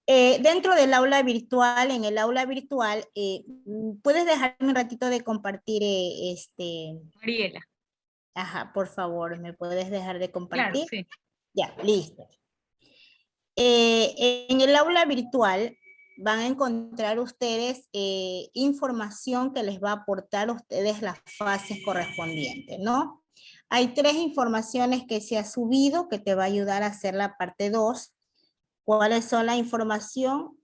Dentro del aula virtual, en el aula virtual, ¿puedes dejarme un ratito de compartir Mariela. Ajá, por favor, ¿me puedes dejar de Claro, compartir? sí. Ya, listo. En el aula virtual van a encontrar ustedes información que les va a aportar a ustedes las fases correspondientes, ¿no? Hay 3 informaciones que se ha subido que te va a ayudar a hacer la parte 2. ¿Cuáles son la información?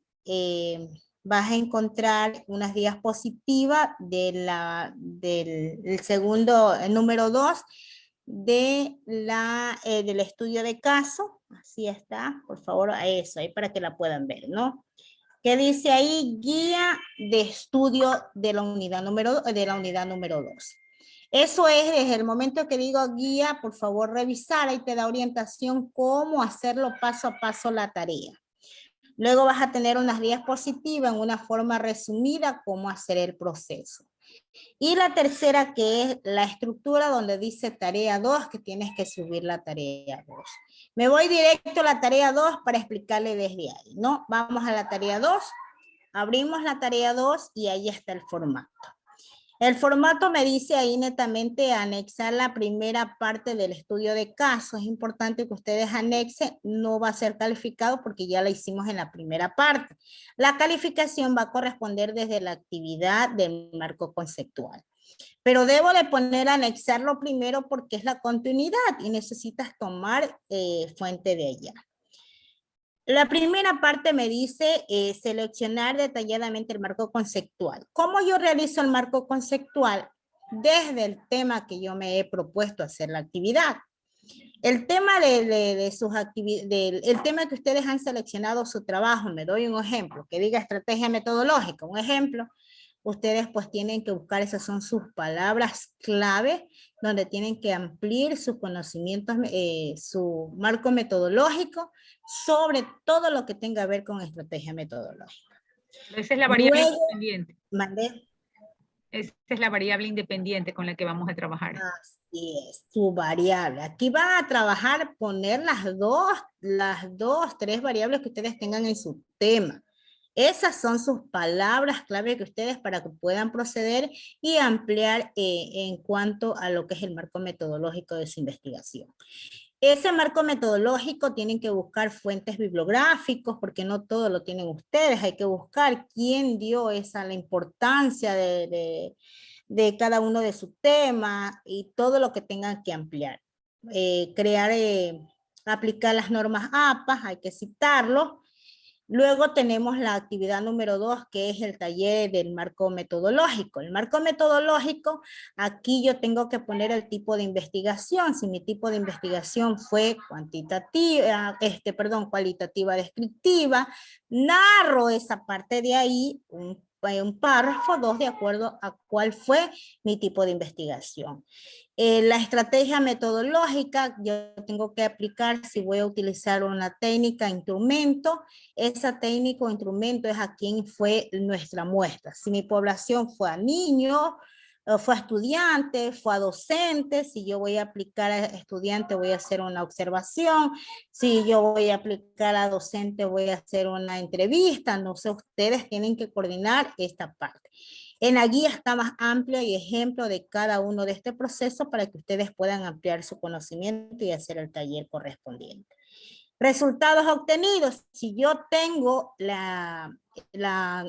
Vas a encontrar unas diapositivas del segundo, el número 2, del estudio de caso. Así está, por favor, a eso, ahí para que la puedan ver, ¿no? ¿Qué dice ahí? Guía de estudio de la unidad número 2. Eso es desde el momento que digo guía, por favor revisar, ahí te da orientación cómo hacerlo paso a paso la tarea. Luego vas a tener unas diapositivas en una forma resumida cómo hacer el proceso. Y la tercera que es la estructura donde dice tarea 2 que tienes que subir la tarea 2. Me voy directo a la tarea 2 para explicarle desde ahí, ¿no? Vamos a la tarea 2, abrimos la tarea 2 y ahí está el formato. El formato me dice ahí netamente anexar la primera parte del estudio de caso. Es importante que ustedes anexen, no va a ser calificado porque ya la hicimos en la primera parte. La calificación va a corresponder desde la actividad del marco conceptual. Pero debo de poner anexarlo primero porque es la continuidad y necesitas tomar fuente de ella. La primera parte me dice seleccionar detalladamente el marco conceptual. ¿Cómo yo realizo el marco conceptual? Desde el tema que yo me he propuesto hacer la actividad. El tema el tema que ustedes han seleccionado su trabajo, me doy un ejemplo, que diga estrategia metodológica, un ejemplo. Ustedes pues tienen que buscar, esas son sus palabras clave, donde tienen que ampliar sus conocimientos, su marco metodológico, sobre todo lo que tenga que ver con estrategia metodológica. Pero esa es la variable Luego, independiente. mandé. Esa es la variable independiente con la que vamos a trabajar. Así es, su variable. Aquí van a trabajar, poner las dos, 3 variables que ustedes tengan en su tema. Esas son sus palabras clave que ustedes para que puedan proceder y ampliar en cuanto a lo que es el marco metodológico de su investigación. Ese marco metodológico tienen que buscar fuentes bibliográficos porque no todo lo tienen ustedes. Hay que buscar quién dio la importancia de cada uno de sus temas y todo lo que tengan que ampliar. Aplicar las normas APA, hay que citarlo. Luego tenemos la actividad número 2, que es el taller del marco metodológico. El marco metodológico, aquí yo tengo que poner el tipo de investigación. Si mi tipo de investigación fue cualitativa descriptiva, narro esa parte de ahí, un párrafo, 2, de acuerdo a cuál fue mi tipo de investigación. La estrategia metodológica, yo tengo que aplicar si voy a utilizar una técnica, instrumento. Esa técnica o instrumento es a quién fue nuestra muestra. Si mi población fue a niños, fue a estudiantes, fue a docentes. Si yo voy a aplicar a estudiante, voy a hacer una observación. Si yo voy a aplicar a docente, voy a hacer una entrevista. No sé, ustedes tienen que coordinar esta parte. En la guía está más amplio y ejemplo de cada uno de este proceso para que ustedes puedan ampliar su conocimiento y hacer el taller correspondiente. Resultados obtenidos. Si yo tengo la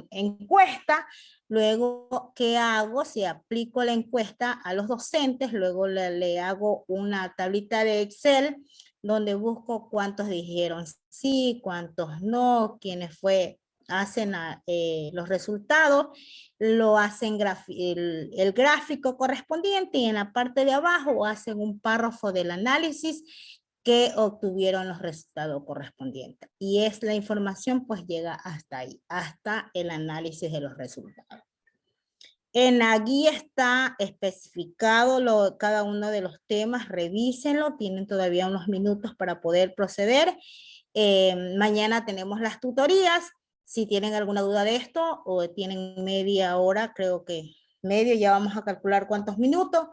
encuesta, luego, ¿qué hago? Si aplico la encuesta a los docentes, luego le hago una tablita de Excel donde busco cuántos dijeron sí, cuántos no, quiénes hacen los resultados, lo hacen el gráfico correspondiente y en la parte de abajo hacen un párrafo del análisis que obtuvieron los resultados correspondientes. Y es la información pues llega hasta ahí, hasta el análisis de los resultados. En la guía está especificado cada uno de los temas, revísenlo, tienen todavía unos minutos para poder proceder. Mañana tenemos las tutorías, si tienen alguna duda de esto o tienen media hora, creo que medio, ya vamos a calcular cuántos minutos,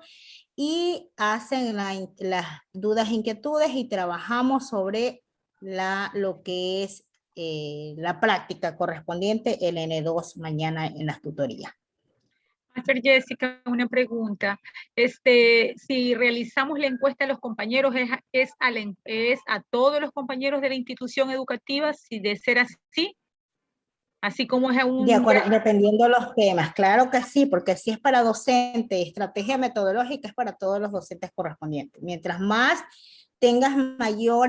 y hacen las dudas, inquietudes y trabajamos sobre lo que es la práctica correspondiente, el N2, mañana en las tutorías. Master Jessica, una pregunta. Si realizamos la encuesta a los compañeros, ¿es a todos los compañeros de la institución educativa? Si de ser así, así como es a un... De acuerdo, dependiendo de los temas, claro que sí, porque si es para docente, estrategia metodológica es para todos los docentes correspondientes. Mientras más tengas mayor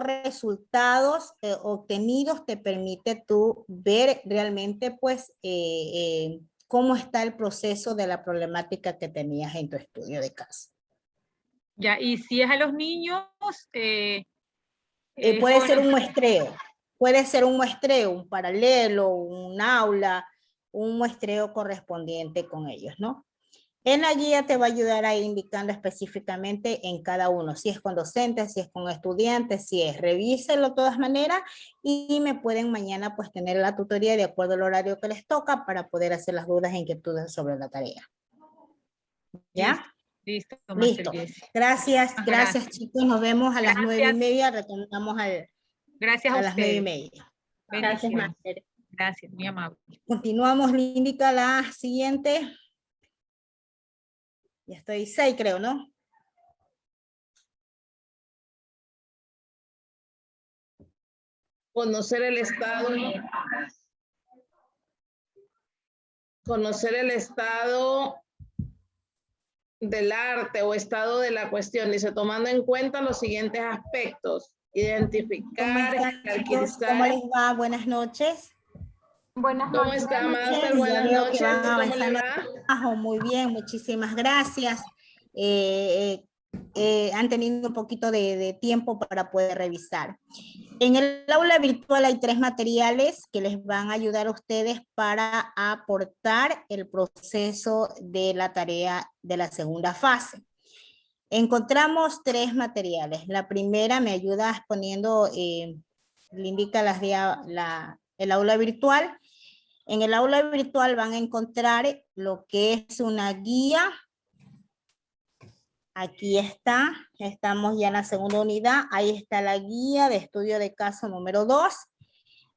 resultados obtenidos, te permite tú ver realmente pues cómo está el proceso de la problemática que tenías en tu estudio de caso. Ya, y si es a los niños... puede ser un muestreo. Puede ser un muestreo, un paralelo, un aula, un muestreo correspondiente con ellos, ¿no? En la guía te va a ayudar a ir indicando específicamente en cada uno, si es con docentes, si es con estudiantes, si es, revísenlo de todas maneras y me pueden mañana pues tener la tutoría de acuerdo al horario que les toca para poder hacer las dudas e inquietudes sobre la tarea. ¿Ya? Listo. Listo. Gracias chicos, nos vemos a las 9:30, retornamos gracias a las 9:30. Gracias, Master. Gracias, muy amable. Continuamos, Lindica, la siguiente. Ya estoy 6, creo, ¿no? Conocer el estado del arte o estado de la cuestión, dice, tomando en cuenta los siguientes aspectos: identificar, jerarquizar. ¿Cómo les va? Buenas noches. Buenas noches. ¿Cómo está, Master? Buenas noches. ¿Cómo le va? Muy bien, muchísimas gracias. Han tenido un poquito de tiempo para poder revisar. En el aula virtual hay 3 materiales que les van a ayudar a ustedes para aportar el proceso de la tarea de la segunda fase. Encontramos 3 materiales. La primera me ayuda exponiendo, le indica el aula virtual. En el aula virtual van a encontrar lo que es una guía. Aquí está, estamos ya en la segunda unidad. Ahí está la guía de estudio de caso número 2.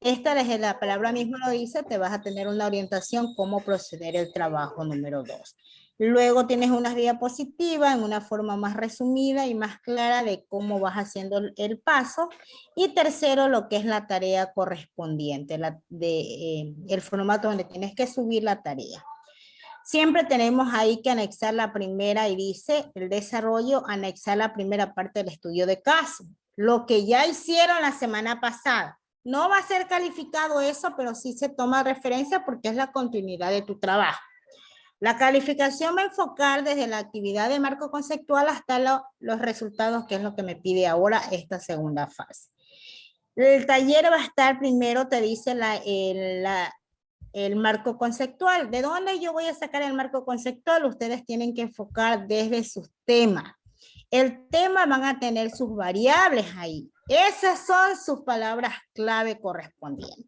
Esta, desde la palabra misma lo dice, te vas a tener una orientación cómo proceder el trabajo número 2. Luego tienes unas diapositivas en una forma más resumida y más clara de cómo vas haciendo el paso. Y tercero, lo que es la tarea correspondiente, el formato donde tienes que subir la tarea. Siempre tenemos ahí que anexar la primera y dice el desarrollo, anexar la primera parte del estudio de caso. Lo que ya hicieron la semana pasada. No va a ser calificado eso, pero sí se toma referencia porque es la continuidad de tu trabajo. La calificación va a enfocar desde la actividad de marco conceptual hasta los resultados, que es lo que me pide ahora esta segunda fase. El taller va a estar primero, te dice el marco conceptual. ¿De dónde yo voy a sacar el marco conceptual? Ustedes tienen que enfocar desde sus temas. El tema van a tener sus variables ahí. Esas son sus palabras clave correspondientes.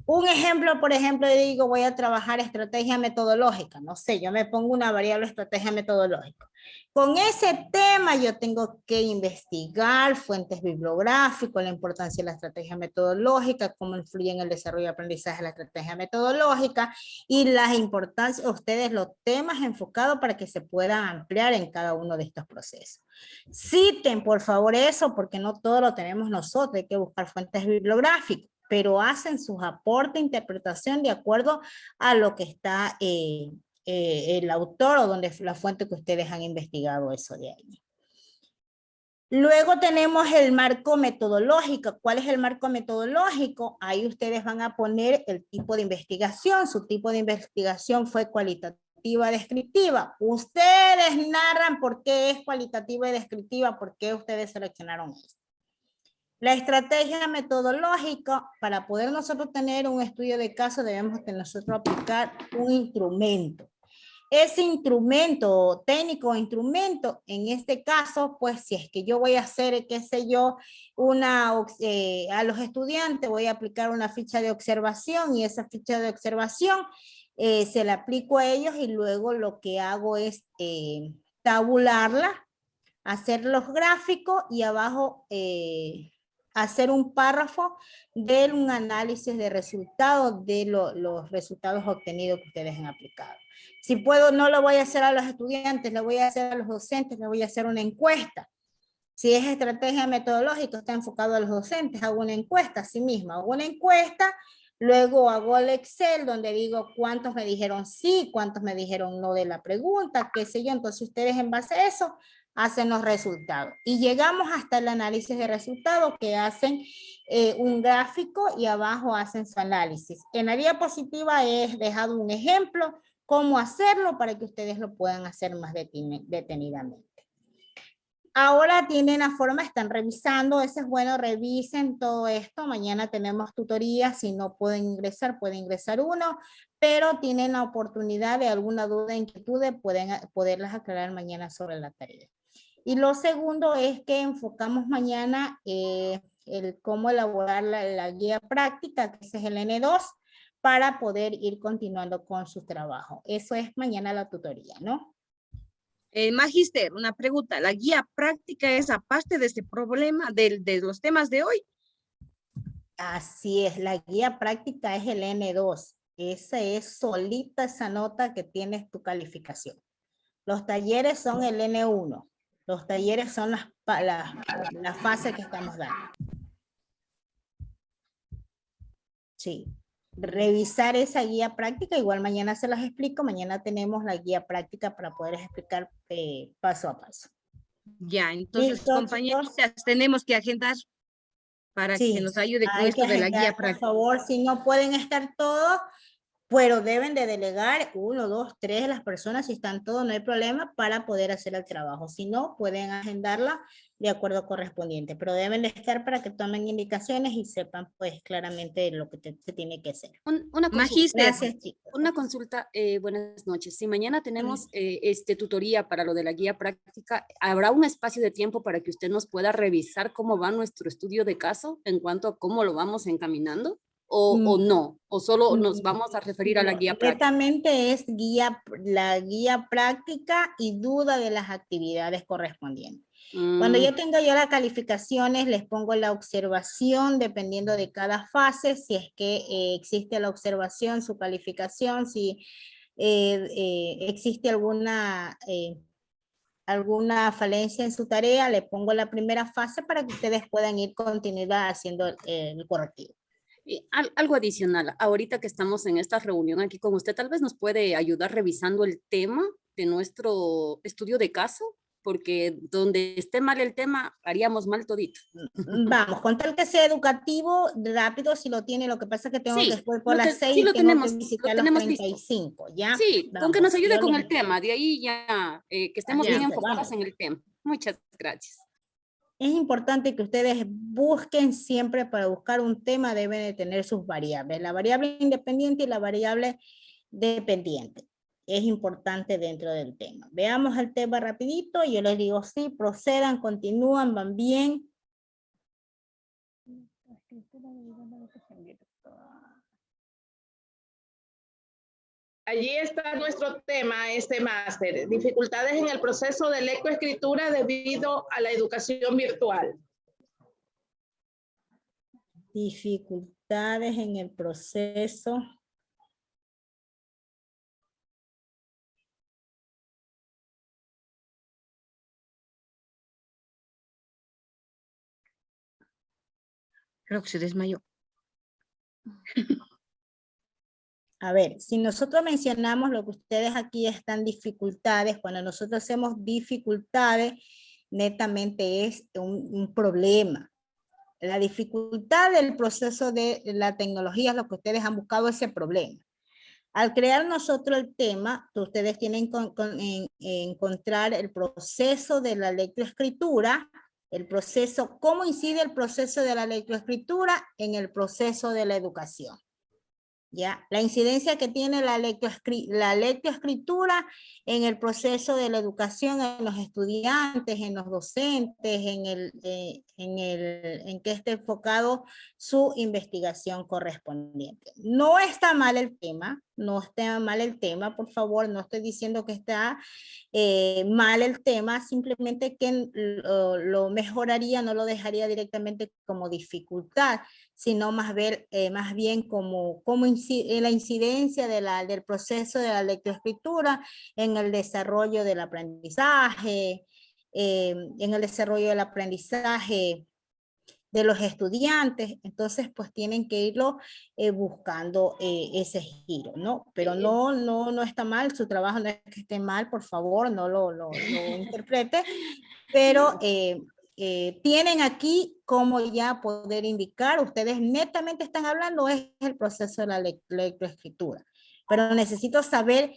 Un ejemplo, por ejemplo, yo digo, voy a trabajar estrategia metodológica. No sé, yo me pongo una variable estrategia metodológica. Con ese tema yo tengo que investigar fuentes bibliográficas, la importancia de la estrategia metodológica, cómo influye en el desarrollo y aprendizaje de la estrategia metodológica y las importancias, ustedes los temas enfocados para que se puedan ampliar en cada uno de estos procesos. Citen, por favor, eso, porque no todo lo tenemos nosotros, hay que buscar fuentes bibliográficas, pero hacen sus aportes de interpretación de acuerdo a lo que está el autor o donde la fuente que ustedes han investigado eso de ahí. Luego tenemos el marco metodológico. ¿Cuál es el marco metodológico? Ahí ustedes van a poner el tipo de investigación. Su tipo de investigación fue cualitativa, descriptiva. Ustedes narran por qué es cualitativa y descriptiva, por qué ustedes seleccionaron eso. La estrategia metodológica, para poder nosotros tener un estudio de caso, debemos de nosotros aplicar un instrumento. Ese instrumento técnico o instrumento, en este caso, pues si es que yo voy a hacer, qué sé yo, a los estudiantes voy a aplicar una ficha de observación y esa ficha de observación se la aplico a ellos y luego lo que hago es tabularla, hacer los gráficos y abajo hacer un párrafo de un análisis de resultados de los resultados obtenidos que ustedes han aplicado. Si puedo, no lo voy a hacer a los estudiantes, lo voy a hacer a los docentes, le voy a hacer una encuesta. Si es estrategia metodológica, está enfocado a los docentes, hago una encuesta a sí misma, hago una encuesta, luego hago el Excel donde digo cuántos me dijeron sí, cuántos me dijeron no de la pregunta, qué sé yo. Entonces ustedes en base a eso hacen los resultados. Y llegamos hasta el análisis de resultados que hacen un gráfico y abajo hacen su análisis. En la diapositiva he dejado un ejemplo cómo hacerlo para que ustedes lo puedan hacer más detenidamente. Ahora tienen la forma, están revisando, eso es bueno, revisen todo esto. Mañana tenemos tutorías, si no pueden ingresar uno, pero tienen la oportunidad de alguna duda, inquietud, poderlas aclarar mañana sobre la tarea. Y lo segundo es que enfocamos mañana cómo elaborar la guía práctica, que ese es el N2, para poder ir continuando con su trabajo. Eso es mañana la tutoría, ¿no? Magíster, una pregunta. ¿La guía práctica es aparte de este problema de los temas de hoy? Así es, la guía práctica es el N2. Esa es solita esa nota que tienes tu calificación. Los talleres son el N1. Los talleres son la fase que estamos dando. Sí. Revisar esa guía práctica, igual mañana se las explico, mañana tenemos la guía práctica para poder explicar paso a paso. Ya, entonces, ¿Listo, compañeros, chicos? tenemos que agendar para Sí, que nos ayude con hay esto que de la agendar, guía por práctica. favor, si no pueden estar todos, pero deben de delegar 1, 2, 3 de las personas, si están todos, no hay problema, para poder hacer el trabajo. Si no, pueden agendarla de acuerdo correspondiente, pero deben de estar para que tomen indicaciones y sepan pues claramente lo que se tiene que hacer. Una consulta. Magíster. Gracias, chicos. Una consulta, buenas noches. Si mañana tenemos tutoría para lo de la guía práctica, ¿habrá un espacio de tiempo para que usted nos pueda revisar cómo va nuestro estudio de caso en cuanto a cómo lo vamos encaminando? ¿O no? ¿O solo nos vamos a referir a la guía práctica? Netamente es la guía práctica y duda de las actividades correspondientes. Cuando yo tenga yo las calificaciones, les pongo la observación dependiendo de cada fase, si es que existe la observación, su calificación, si existe alguna falencia en su tarea, le pongo la primera fase para que ustedes puedan ir continuidad haciendo el correctivo. Y algo adicional, ahorita que estamos en esta reunión aquí con usted, tal vez nos puede ayudar revisando el tema de nuestro estudio de caso, porque donde esté mal el tema, haríamos mal todito. Vamos, con tal que sea educativo, rápido si lo tiene, lo que pasa es que tengo que después por las 6 sí lo tengo tenemos, que visitar lo los tenemos 35, ¿ya? Sí, vamos, con que nos ayude con les el tema, de ahí ya que estemos bien enfocadas en el tema. Muchas gracias. Es importante que ustedes busquen siempre, para buscar un tema deben de tener sus variables, la variable independiente y la variable dependiente. Es importante dentro del tema. Veamos el tema rapidito, yo les digo sí, procedan, continúan, van bien. Allí está nuestro tema, este máster, dificultades en el proceso de lectoescritura debido a la educación virtual. Dificultades en el proceso. Creo que se desmayó. A ver, si nosotros mencionamos lo que ustedes aquí están dificultades, cuando nosotros hacemos dificultades, netamente es un problema. La dificultad del proceso de la tecnología es lo que ustedes han buscado, ese problema. Al crear nosotros el tema, ustedes tienen que encontrar el proceso de la lectoescritura, el proceso, cómo incide el proceso de la lectoescritura en el proceso de la educación. ¿ya? La incidencia que tiene la lectoescritura en el proceso de la educación en los estudiantes, en los docentes, en que esté enfocado su investigación correspondiente. No está mal el tema, no está mal el tema, por favor, no estoy diciendo que está mal el tema, simplemente que lo mejoraría, no lo dejaría directamente como dificultad, sino más bien como la incidencia del proceso de la lectoescritura en el desarrollo del aprendizaje, en el desarrollo del aprendizaje de los estudiantes. Entonces pues tienen que irlo buscando ese giro, ¿no? Pero no está mal, su trabajo no es que esté mal, por favor, no lo interprete, pero tienen aquí cómo ya poder indicar, ustedes netamente están hablando, es el proceso de la lectoescritura, pero necesito saber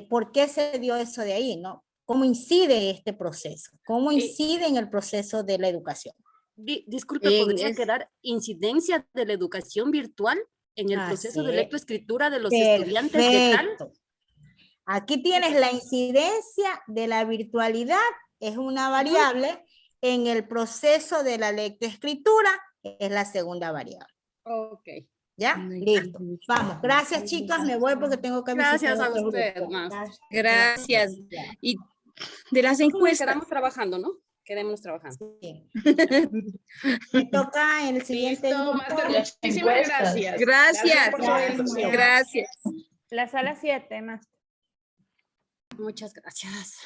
por qué se dio eso de ahí, ¿no? ¿Cómo incide este proceso? ¿Cómo incide en el proceso de la educación? Disculpe, ¿podría quedar incidencia de la educación virtual en el proceso de lectoescritura de los estudiantes de CAL? Aquí tienes la incidencia de la virtualidad, es una variable, en el proceso de la lectoescritura es la segunda variable. Ok. ¿Ya? Listo. Vamos. Gracias, chicas. Me voy porque tengo que visitar. Gracias a usted, Gracias. Y de las encuestas. Quedamos trabajando, ¿no? Quedemos trabajando. Sí. Me toca en el siguiente. Listo, muchísimas gracias. Gracias. Gracias. La sala 7, más. Muchas gracias.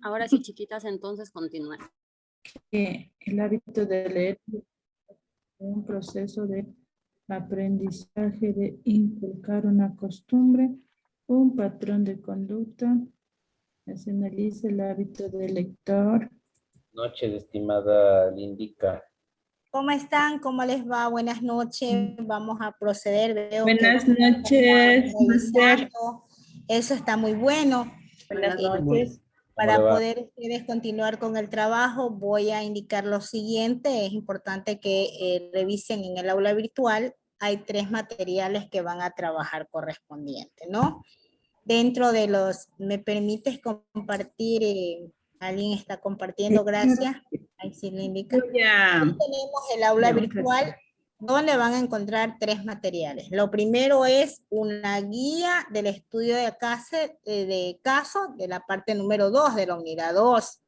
Ahora sí, chiquitas, entonces continúen. El hábito de leer es un proceso de aprendizaje, de inculcar una costumbre, un patrón de conducta. Se analiza el hábito del lector. Noches, estimada Lindica. ¿Cómo están? ¿Cómo les va? Buenas noches. Vamos a proceder. Veo Buenas noches. Eso está muy bueno. Buenas noches. Para poder ustedes continuar con el trabajo, voy a indicar lo siguiente. Es importante que revisen en el aula virtual. Hay 3 materiales que van a trabajar correspondiente, ¿no? Dentro de los, ¿me permites compartir? ¿Alguien está compartiendo? Gracias. Ahí sí le indica. Tenemos el aula virtual donde van a encontrar 3 materiales. Lo primero es una guía del estudio de caso de la parte número 2 de la unidad 2.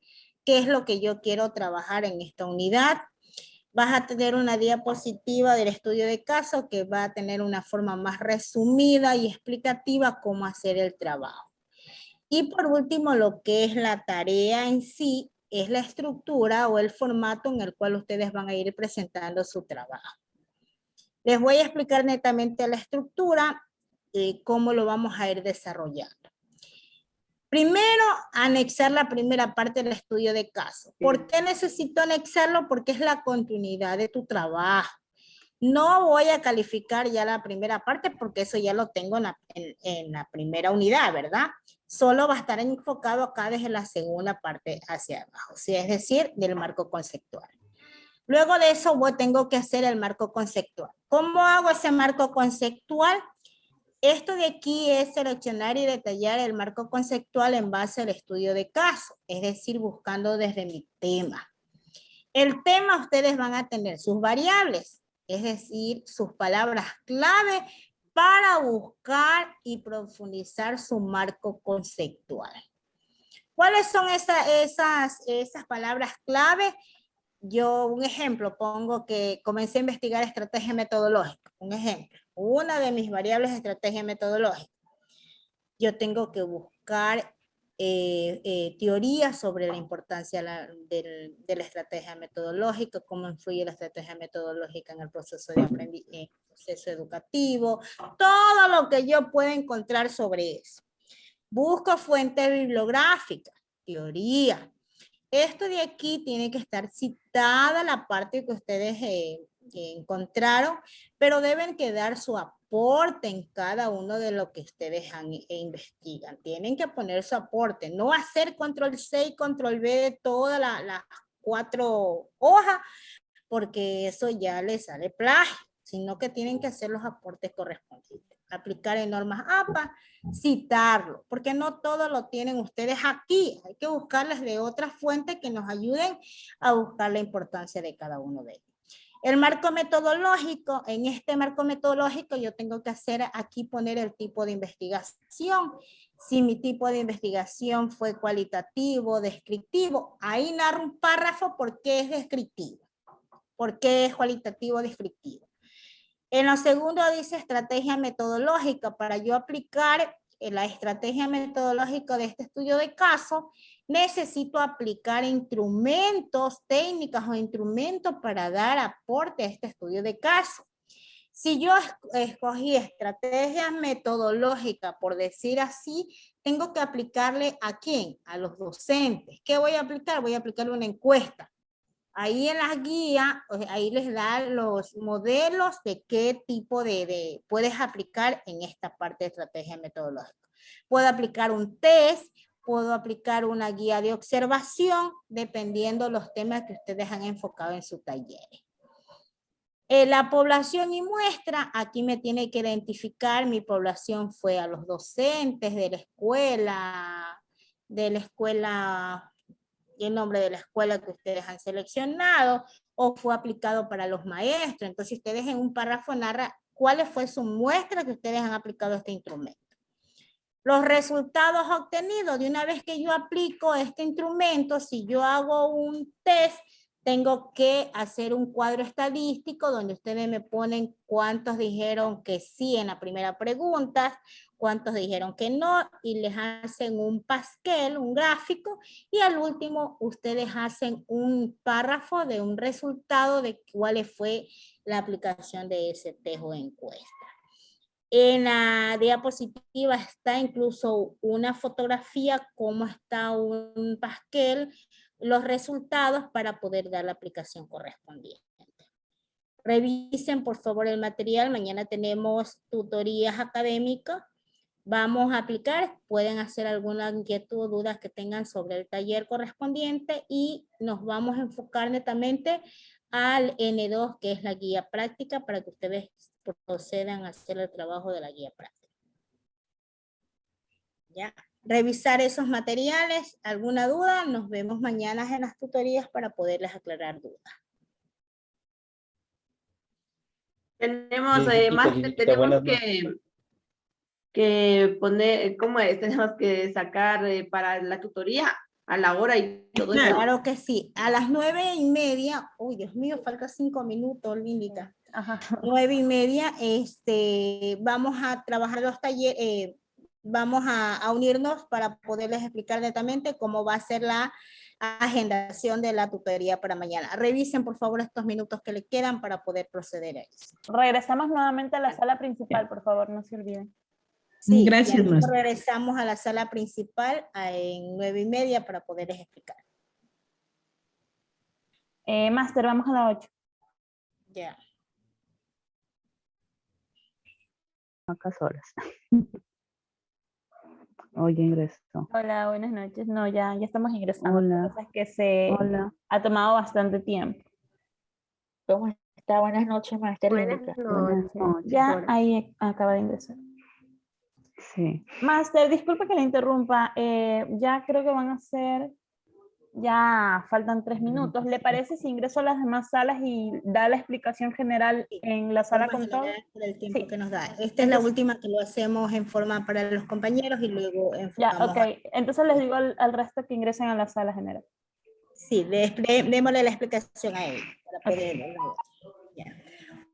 ¿Qué es lo que yo quiero trabajar en esta unidad? Vas a tener una diapositiva del estudio de caso que va a tener una forma más resumida y explicativa cómo hacer el trabajo. Y por último, lo que es la tarea en sí, es la estructura o el formato en el cual ustedes van a ir presentando su trabajo. Les voy a explicar netamente la estructura y cómo lo vamos a ir desarrollando. Primero, anexar la primera parte del estudio de caso. ¿Por qué necesito anexarlo? Porque es la continuidad de tu trabajo. No voy a calificar ya la primera parte porque eso ya lo tengo en la primera unidad, ¿verdad? Solo va a estar enfocado acá desde la segunda parte hacia abajo, ¿sí? Es decir, del marco conceptual. Luego de eso tengo que hacer el marco conceptual. ¿Cómo hago ese marco conceptual? Esto de aquí es seleccionar y detallar el marco conceptual en base al estudio de caso, es decir, buscando desde mi tema. El tema ustedes van a tener sus variables, es decir, sus palabras clave para buscar y profundizar su marco conceptual. ¿Cuáles son esas palabras clave? Yo, un ejemplo, pongo que comencé a investigar estrategia metodológica. Un ejemplo, una de mis variables es estrategia metodológica. Yo tengo que buscar teorías sobre la importancia de la estrategia metodológica, cómo influye la estrategia metodológica en el proceso de aprendizaje, proceso educativo, todo lo que yo pueda encontrar sobre eso. Busco fuentes bibliográficas, teoría. Esto de aquí tiene que estar citada la parte que ustedes encontraron, pero deben quedar su aporte en cada uno de lo que ustedes investigan. Tienen que poner su aporte, no hacer control C y control V de todas las 4 hojas, porque eso ya les sale plagio, sino que tienen que hacer los aportes correspondientes. aplicar en normas APA, citarlo, porque no todo lo tienen ustedes aquí. Hay que buscarles de otras fuentes que nos ayuden a buscar la importancia de cada uno de ellos. El marco metodológico, en este marco metodológico yo tengo que hacer aquí poner el tipo de investigación. Si mi tipo de investigación fue cualitativo, descriptivo, ahí narro un párrafo por qué es descriptivo, por qué es cualitativo, descriptivo. En lo segundo dice estrategia metodológica. Para yo aplicar la estrategia metodológica de este estudio de caso, necesito aplicar instrumentos, técnicas o instrumentos para dar aporte a este estudio de caso. Si yo escogí estrategias metodológicas, por decir así, tengo que aplicarle ¿a quién? A los docentes. ¿Qué voy a aplicar? Voy a aplicar una encuesta. Ahí en las guías, ahí les da los modelos de qué tipo de puedes aplicar en esta parte de estrategia metodológica. Puedo aplicar un test, puedo aplicar una guía de observación, dependiendo los temas que ustedes han enfocado en su taller. La población y muestra, aquí me tiene que identificar, mi población fue a los docentes de la escuela, el nombre de la escuela que ustedes han seleccionado, o fue aplicado para los maestros. Entonces ustedes en un párrafo narran cuál fue su muestra que ustedes han aplicado a este instrumento. Los resultados obtenidos, de una vez que yo aplico este instrumento, si yo hago un test, tengo que hacer un cuadro estadístico donde ustedes me ponen cuántos dijeron que sí en la primera pregunta, cuántos dijeron que no, y les hacen un Pascal, un gráfico, y al último ustedes hacen un párrafo de un resultado de cuál fue la aplicación de ese test o encuesta. En la diapositiva está incluso una fotografía, cómo está un Pascal, los resultados para poder dar la aplicación correspondiente. Revisen por favor el material, mañana tenemos tutorías académicas, vamos a aplicar, pueden hacer alguna inquietud o dudas que tengan sobre el taller correspondiente y nos vamos a enfocar netamente al N2 que es la guía práctica para que ustedes procedan a hacer el trabajo de la guía práctica. Ya. Revisar esos materiales, alguna duda, nos vemos mañana en las tutorías para poderles aclarar dudas. Tenemos, Lindita, más Lindita, tenemos buenas noches. que poner, ¿cómo es? Tenemos que sacar para la tutoría a la hora y todo eso. Claro que sí, a las 9:30, uy Dios mío, falta 5 minutos, Lindita. 9:30, vamos a trabajar los talleres, vamos a unirnos para poderles explicar netamente cómo va a ser la agendación de la tutoría para mañana. Revisen por favor estos minutos que les quedan para poder proceder a eso. Regresamos nuevamente a la sala principal, por favor, no se olviden. Sí, Gracias, ya maestra. regresamos a la sala principal en 9:30 para poderles explicar. Máster, vamos a la 8. Ya. Acá solas. Oye, ingreso. Hola, buenas noches. No, ya estamos ingresando. Hola. Lo que pasa es que se Hola. ha tomado bastante tiempo. ¿Cómo está? Buenas noches, maestra Buenas Lindita. noches. Ya Hola. ahí acaba de ingresar. Sí. Máster, disculpe que le interrumpa. Ya creo que van a ser, ya faltan 3 minutos. ¿Le parece si ingreso a las demás salas y da la explicación general en la sala Vamos con a todo? generar por el tiempo Sí. que nos da. Esta es la última que lo hacemos en forma para los compañeros y luego Ya, enfocamos. ok. Entonces les digo al resto que ingresen a la sala general. Sí, démosle la explicación a él. Para poder, ya.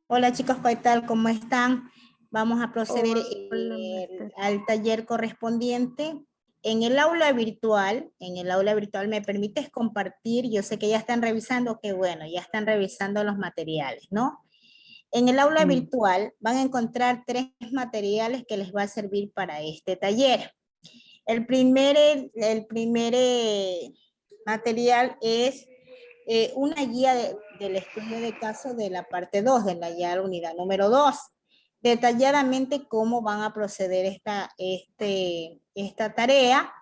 Hola chicos, ¿qué tal? ¿Cómo están? Vamos a proceder al taller correspondiente. En el aula virtual, ¿me permites compartir? Yo sé que ya están revisando, qué bueno, ya están revisando los materiales, ¿no? En el aula virtual van a encontrar 3 materiales que les va a servir para este taller. El primer material es una guía del estudio de caso de la parte 2, de la guía de la unidad número 2. Detalladamente cómo van a proceder esta tarea.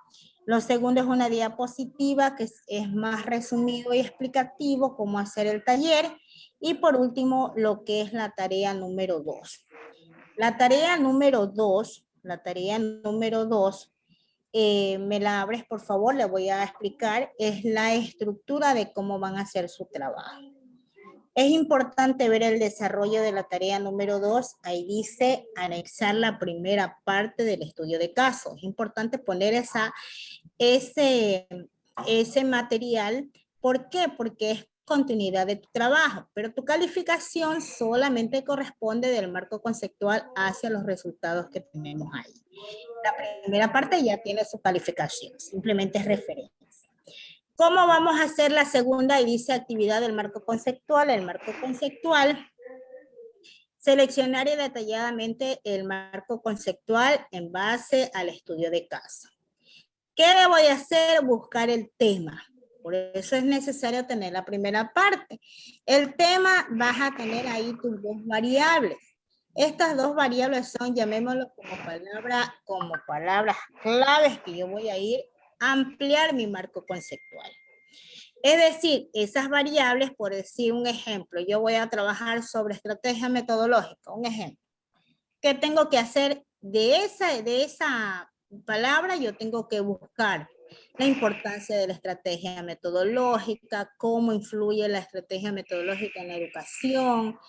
Lo segundo es una diapositiva que es más resumido y explicativo cómo hacer el taller. Y por último, lo que es la tarea número 2. La tarea número 2, me la abres por favor, le voy a explicar, es la estructura de cómo van a hacer su trabajo. Es importante ver el desarrollo de la tarea número 2. Ahí dice anexar la primera parte del estudio de caso. Es importante poner ese material. ¿Por qué? Porque es continuidad de tu trabajo, pero tu calificación solamente corresponde del marco conceptual hacia los resultados que tenemos ahí. La primera parte ya tiene su calificación, simplemente es referencia. ¿Cómo vamos a hacer la segunda? Y dice actividad del marco conceptual. El marco conceptual, seleccionar detalladamente el marco conceptual en base al estudio de caso. ¿Qué le voy a hacer? Buscar el tema. Por eso es necesario tener la primera parte. El tema, vas a tener ahí tus dos variables. Estas dos variables son, llamémoslo como palabras claves que yo voy a ir a ampliar mi marco conceptual. Es decir, esas variables, por decir un ejemplo, yo voy a trabajar sobre estrategia metodológica, un ejemplo. ¿Qué tengo que hacer de esa palabra? Yo tengo que buscar la importancia de la estrategia metodológica, cómo influye la estrategia metodológica en la educación,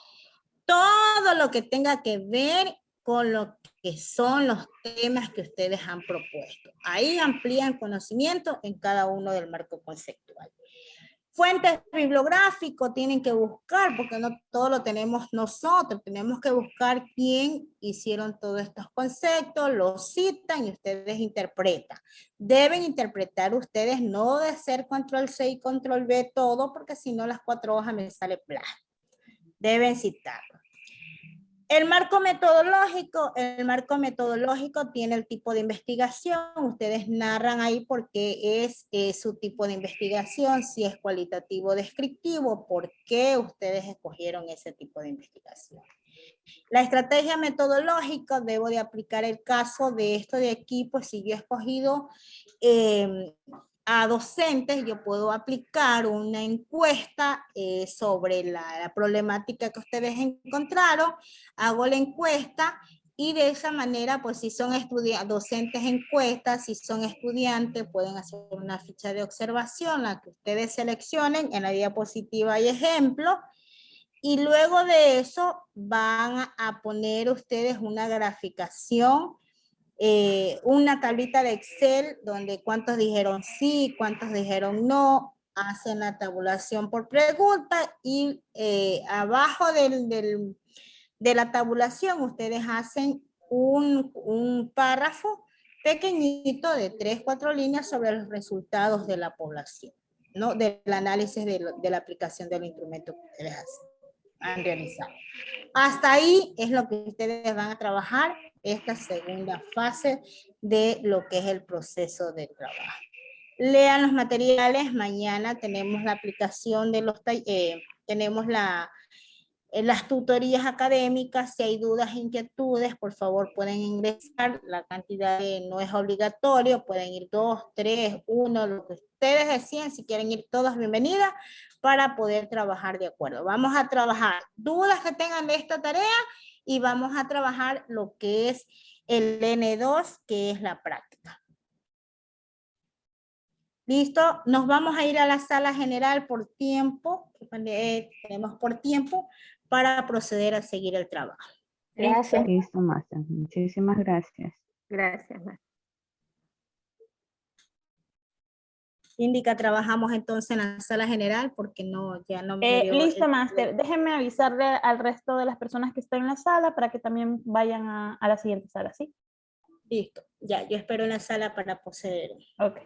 todo lo que tenga que ver con lo que son los temas que ustedes han propuesto. Ahí amplían conocimiento en cada uno del marco conceptual. Fuentes bibliográficas tienen que buscar, porque no todo lo tenemos nosotros, tenemos que buscar quién hicieron todos estos conceptos, los citan y ustedes interpretan. Deben interpretar ustedes, no de hacer control C y control V todo, porque si no las 4 hojas me sale plano. Deben citarlo. El marco metodológico tiene el tipo de investigación. Ustedes narran ahí por qué es su tipo de investigación, si es cualitativo o descriptivo, por qué ustedes escogieron ese tipo de investigación. La estrategia metodológica, debo de aplicar el caso de esto de aquí, pues si yo he escogido a docentes, yo puedo aplicar una encuesta sobre la problemática que ustedes encontraron, hago la encuesta y de esa manera, pues si son docentes encuestas, si son estudiantes, pueden hacer una ficha de observación, la que ustedes seleccionen, en la diapositiva hay ejemplos, y luego de eso van a poner ustedes una graficación, una tablita de Excel donde cuántos dijeron sí, cuántos dijeron no, hacen la tabulación por pregunta y abajo de la tabulación ustedes hacen un párrafo pequeñito de 3-4 líneas sobre los resultados de la población, ¿no? Del análisis de la aplicación del instrumento que ustedes han realizado. Hasta ahí es lo que ustedes van a trabajar esta segunda fase de lo que es el proceso de trabajo. Lean los materiales, mañana tenemos la aplicación de los tenemos las tutorías académicas. Si hay dudas e inquietudes, por favor pueden ingresar, la cantidad no es obligatorio, pueden ir 2, 3, 1, lo que ustedes deciden. Si quieren ir todos, bienvenida, para poder trabajar de acuerdo. Vamos a trabajar dudas que tengan de esta tarea y vamos a trabajar lo que es el N2, que es la práctica. ¿Listo? Nos vamos a ir a la sala general por tiempo, tenemos por tiempo, para proceder a seguir el trabajo. Gracias. Listo, Master. Muchísimas gracias. Gracias, Master. Indica, trabajamos entonces en la sala general porque ya no me dio Listo, Master. Déjenme avisarle al resto de las personas que están en la sala para que también vayan a la siguiente sala, ¿sí? Listo. Ya, yo espero en la sala para proceder. Ok.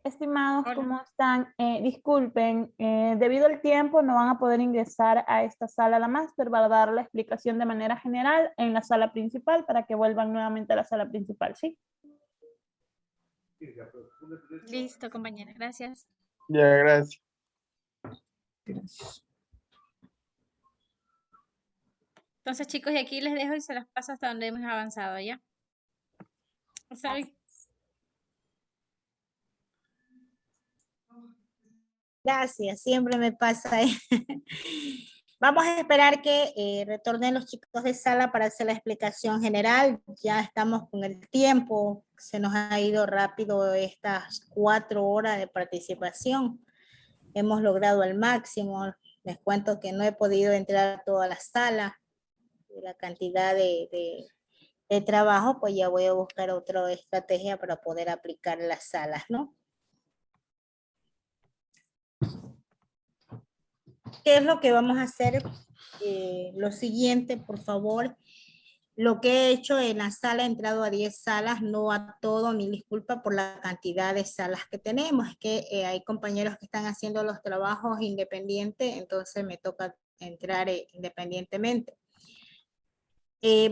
Estimados, Hola. ¿cómo están? Disculpen, debido al tiempo no van a poder ingresar a esta sala la máster, va a dar la explicación de manera general en la sala principal para que vuelvan nuevamente a la sala principal, ¿sí? Listo, compañera, gracias. Ya, gracias. Gracias. Entonces, chicos, y aquí les dejo y se las paso hasta donde hemos avanzado, ¿ya? Hasta luego. Gracias, siempre me pasa. Vamos a esperar que retornen los chicos de sala para hacer la explicación general. Ya estamos con el tiempo, se nos ha ido rápido estas 4 horas de participación. Hemos logrado el máximo. Les cuento que no he podido entrar a toda la sala. La cantidad de trabajo, pues ya voy a buscar otra estrategia para poder aplicar las salas, ¿no? ¿Qué es lo que vamos a hacer? Lo siguiente, por favor. Lo que he hecho en la sala, he entrado a 10 salas, no a todo, mil disculpas por la cantidad de salas que tenemos. Es que hay compañeros que están haciendo los trabajos independientes, entonces me toca entrar independientemente.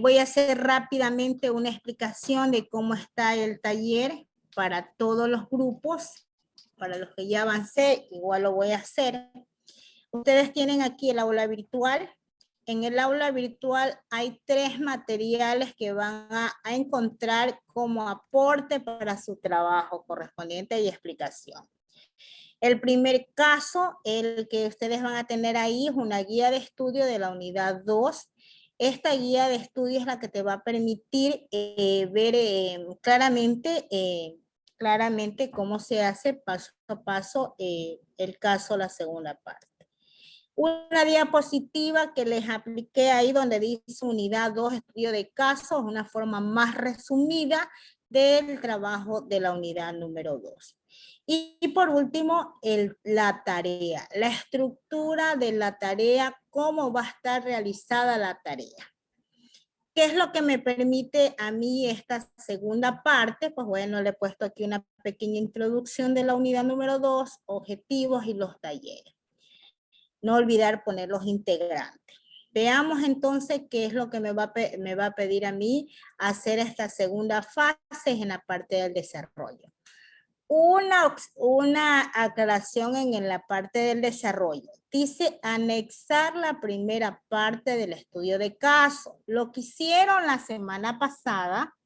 Voy a hacer rápidamente una explicación de cómo está el taller para todos los grupos. Para los que ya avancé, igual lo voy a hacer. Ustedes tienen aquí el aula virtual. En el aula virtual hay 3 materiales que van a encontrar como aporte para su trabajo correspondiente y explicación. El primer caso, el que ustedes van a tener ahí, es una guía de estudio de la unidad 2. Esta guía de estudio es la que te va a permitir ver claramente cómo se hace paso a paso el caso, la segunda parte. Una diapositiva que les apliqué ahí donde dice unidad 2, estudio de casos, una forma más resumida del trabajo de la unidad número 2. Y por último, la tarea, la estructura de la tarea, cómo va a estar realizada la tarea. ¿Qué es lo que me permite a mí esta segunda parte? Pues bueno, le he puesto aquí una pequeña introducción de la unidad número 2, objetivos y los talleres. No olvidar poner los integrantes. Veamos entonces qué es lo que me va a pedir a mí hacer esta segunda fase en la parte del desarrollo. Una aclaración en la parte del desarrollo. Dice anexar la primera parte del estudio de caso. Lo que hicieron la semana pasada,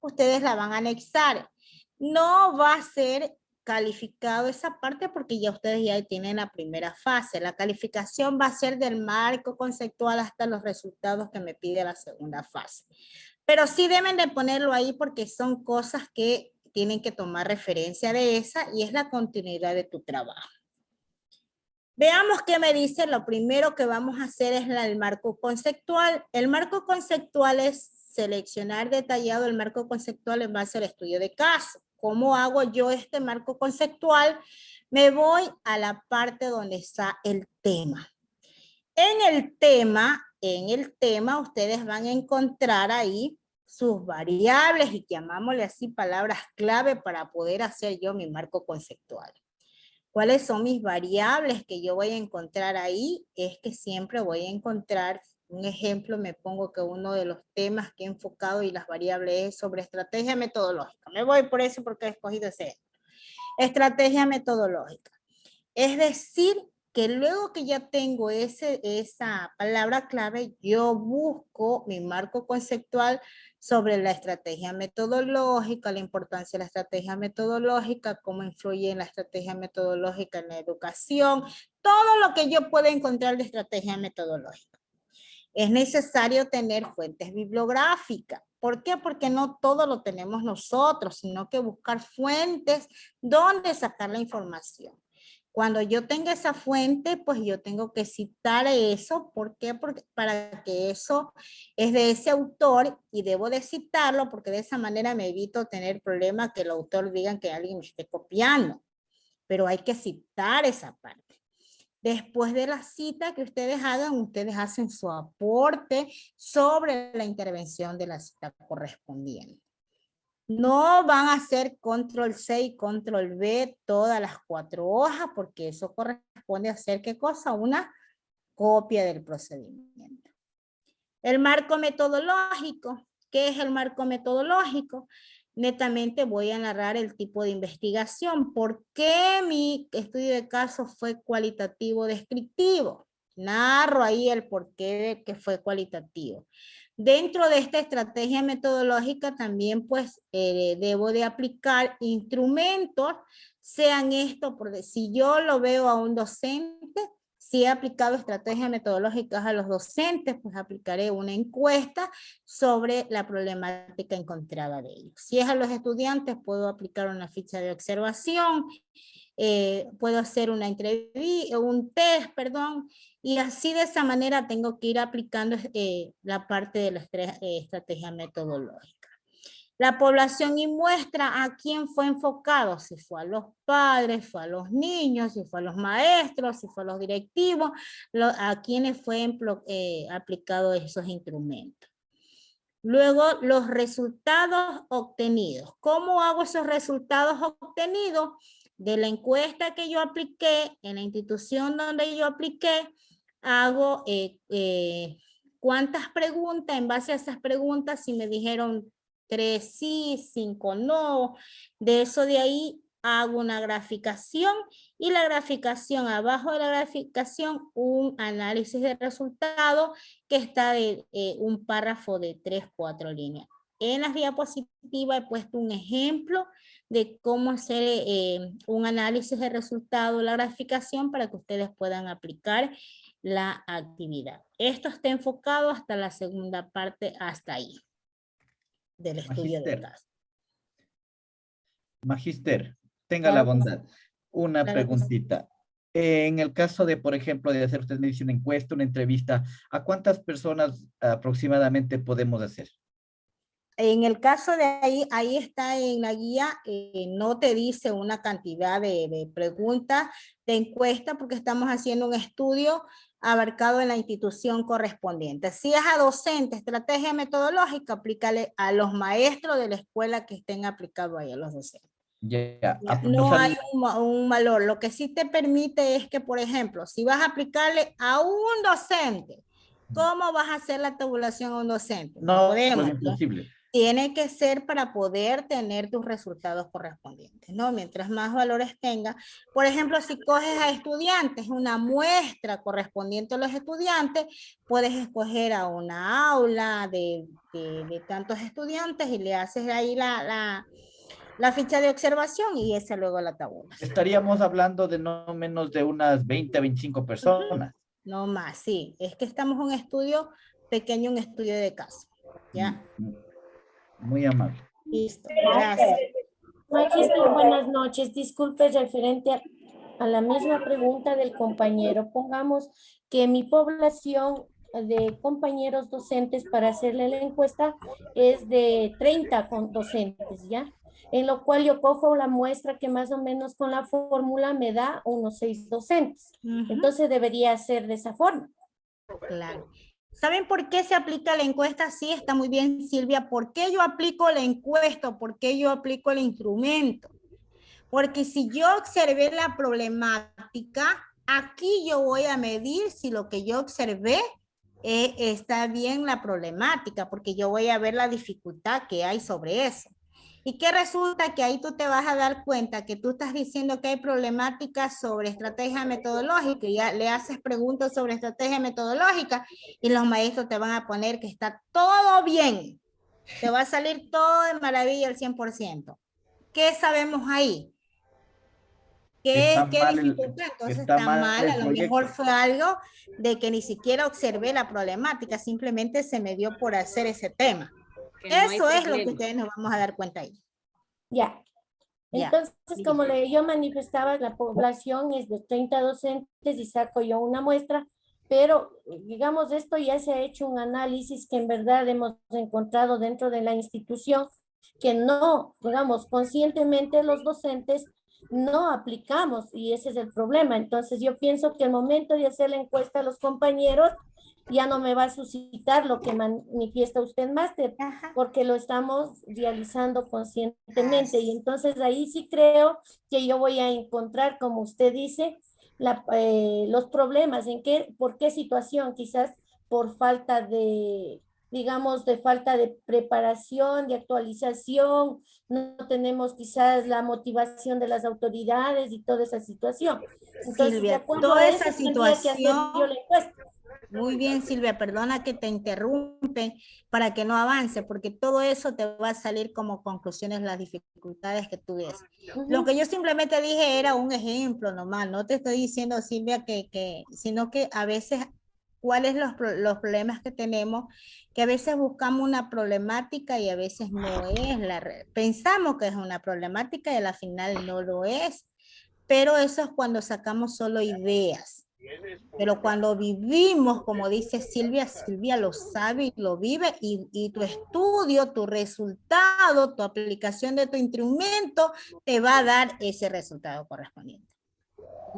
ustedes la van a anexar. No va a ser calificado esa parte porque ya ustedes ya tienen la primera fase. La calificación va a ser del marco conceptual hasta los resultados que me pide la segunda fase. Pero sí deben de ponerlo ahí porque son cosas que tienen que tomar referencia de esa y es la continuidad de tu trabajo. Veamos qué me dice. Lo primero que vamos a hacer es el marco conceptual. El marco conceptual es seleccionar detallado el marco conceptual en base al estudio de caso. ¿Cómo hago yo este marco conceptual? Me voy a la parte donde está el tema. En el tema ustedes van a encontrar ahí sus variables y llamámosle así palabras clave para poder hacer yo mi marco conceptual. ¿Cuáles son mis variables que yo voy a encontrar ahí? Es que siempre voy a encontrar, un ejemplo, me pongo que uno de los temas que he enfocado y las variables es sobre estrategia metodológica. Me voy por eso porque he escogido ese. Estrategia metodológica. Es decir, que luego que ya tengo esa palabra clave, yo busco mi marco conceptual sobre la estrategia metodológica, la importancia de la estrategia metodológica, cómo influye en la estrategia metodológica en la educación, todo lo que yo pueda encontrar de estrategia metodológica. Es necesario tener fuentes bibliográficas. ¿Por qué? Porque no todo lo tenemos nosotros, sino que buscar fuentes donde sacar la información. Cuando yo tenga esa fuente, pues yo tengo que citar eso. ¿Por qué? Porque para que eso es de ese autor y debo de citarlo porque de esa manera me evito tener problemas que el autor diga que alguien me esté copiando. Pero hay que citar esa parte. Después de la cita que ustedes hagan, ustedes hacen su aporte sobre la intervención de la cita correspondiente. No van a hacer control C y control V todas las 4 hojas porque eso corresponde a hacer ¿qué cosa? Una copia del procedimiento. El marco metodológico. ¿Qué es el marco metodológico? Netamente voy a narrar el tipo de investigación. ¿Por qué mi estudio de caso fue cualitativo descriptivo? Narro ahí el porqué de que fue cualitativo. Dentro de esta estrategia metodológica también pues debo de aplicar instrumentos sean esto, porque si yo lo veo a un docente, si he aplicado estrategias metodológicas a los docentes, pues aplicaré una encuesta sobre la problemática encontrada de ellos. Si es a los estudiantes, puedo aplicar una ficha de observación, puedo hacer una entrevista, un test, perdón, y así de esa manera tengo que ir aplicando la parte de la estrategia metodológica. La población y muestra a quién fue enfocado, si fue a los padres, fue a los niños, si fue a los maestros, si fue a los directivos, a quienes fue aplicado esos instrumentos. Luego, los resultados obtenidos. ¿Cómo hago esos resultados obtenidos? De la encuesta que yo apliqué, en la institución donde yo apliqué, hago cuántas preguntas, en base a esas preguntas, si me dijeron 3 sí, 5 no, de eso de ahí hago una graficación y la graficación, abajo de la graficación, un análisis de resultados que está de un párrafo de 3-4 líneas. En las diapositivas he puesto un ejemplo de cómo hacer un análisis de resultados, la graficación, para que ustedes puedan aplicar la actividad. Esto está enfocado hasta la segunda parte, hasta ahí, del estudio de caso. Magister, tenga la bondad. Una preguntita. En el caso de, por ejemplo, de hacer, usted me dice una encuesta, una entrevista, ¿a cuántas personas aproximadamente podemos hacer? En el caso de ahí está en la guía, no te dice una cantidad de preguntas, de encuesta, porque estamos haciendo un estudio abarcado en la institución correspondiente. Si es a docente, estrategia metodológica, aplícale a los maestros de la escuela que estén aplicados ahí a los docentes. No hay un valor. Lo que sí te permite es que, por ejemplo, si vas a aplicarle a un docente, ¿cómo vas a hacer la tabulación a un docente? No, podemos, pues imposible. Tiene que ser para poder tener tus resultados correspondientes, ¿no? Mientras más valores tenga. Por ejemplo, si coges a estudiantes, una muestra correspondiente a los estudiantes, puedes escoger a una aula de tantos estudiantes y le haces ahí la ficha de observación y esa luego la tabula. Estaríamos hablando de no menos de unas 20 a 25 personas. No más, sí. Es que estamos en un estudio pequeño, un estudio de caso. ¿Ya? Muy amable. Listo, gracias. Magister, buenas noches. Disculpe, referente a la misma pregunta del compañero. Pongamos que mi población de compañeros docentes para hacerle la encuesta es de 30 docentes, ¿ya? En lo cual yo cojo la muestra que más o menos con la fórmula me da unos 6 docentes. Entonces debería ser de esa forma. Claro. ¿Saben por qué se aplica la encuesta? Sí, está muy bien, Silvia. ¿Por qué yo aplico la encuesta? ¿Por qué yo aplico el instrumento? Porque si yo observé la problemática, aquí yo voy a medir si lo que yo observé está bien la problemática, porque yo voy a ver la dificultad que hay sobre eso. ¿Y qué resulta? Que ahí tú te vas a dar cuenta que tú estás diciendo que hay problemáticas sobre estrategia metodológica y ya le haces preguntas sobre estrategia metodológica y los maestros te van a poner que está todo bien. Te va a salir todo de maravilla al 100%. ¿Qué sabemos ahí? ¿Qué dificultad? Entonces está mal, a lo mejor fue algo de que ni siquiera observé la problemática, simplemente se me dio por hacer ese tema. Eso es lo que ustedes nos vamos a dar cuenta ahí. Ya. Entonces, como yo manifestaba, la población es de 30 docentes y saco yo una muestra, pero digamos esto ya se ha hecho un análisis que en verdad hemos encontrado dentro de la institución que no, digamos, conscientemente los docentes no aplicamos y ese es el problema. Entonces yo pienso que el momento de hacer la encuesta a los compañeros ya no me va a suscitar lo que manifiesta usted, máster, porque lo estamos realizando conscientemente. Y entonces ahí sí creo que yo voy a encontrar, como usted dice, los problemas, por qué situación, quizás por falta de, digamos, de falta de preparación, de actualización, no tenemos quizás la motivación de las autoridades y toda esa situación. Entonces, Silvia, toda esa situación, Muy bien, Silvia, perdona que te interrumpe para que no avance, porque todo eso te va a salir como conclusiones las dificultades que tú ves. Lo que yo simplemente dije era un ejemplo nomás, no te estoy diciendo, Silvia, sino que a veces, ¿cuáles los problemas que tenemos? Que a veces buscamos una problemática y a veces no es pensamos que es una problemática y a la final no lo es, pero eso es cuando sacamos solo ideas. Pero cuando vivimos, como dice Silvia, Silvia lo sabe y lo vive, y tu estudio, tu resultado, tu aplicación de tu instrumento, te va a dar ese resultado correspondiente.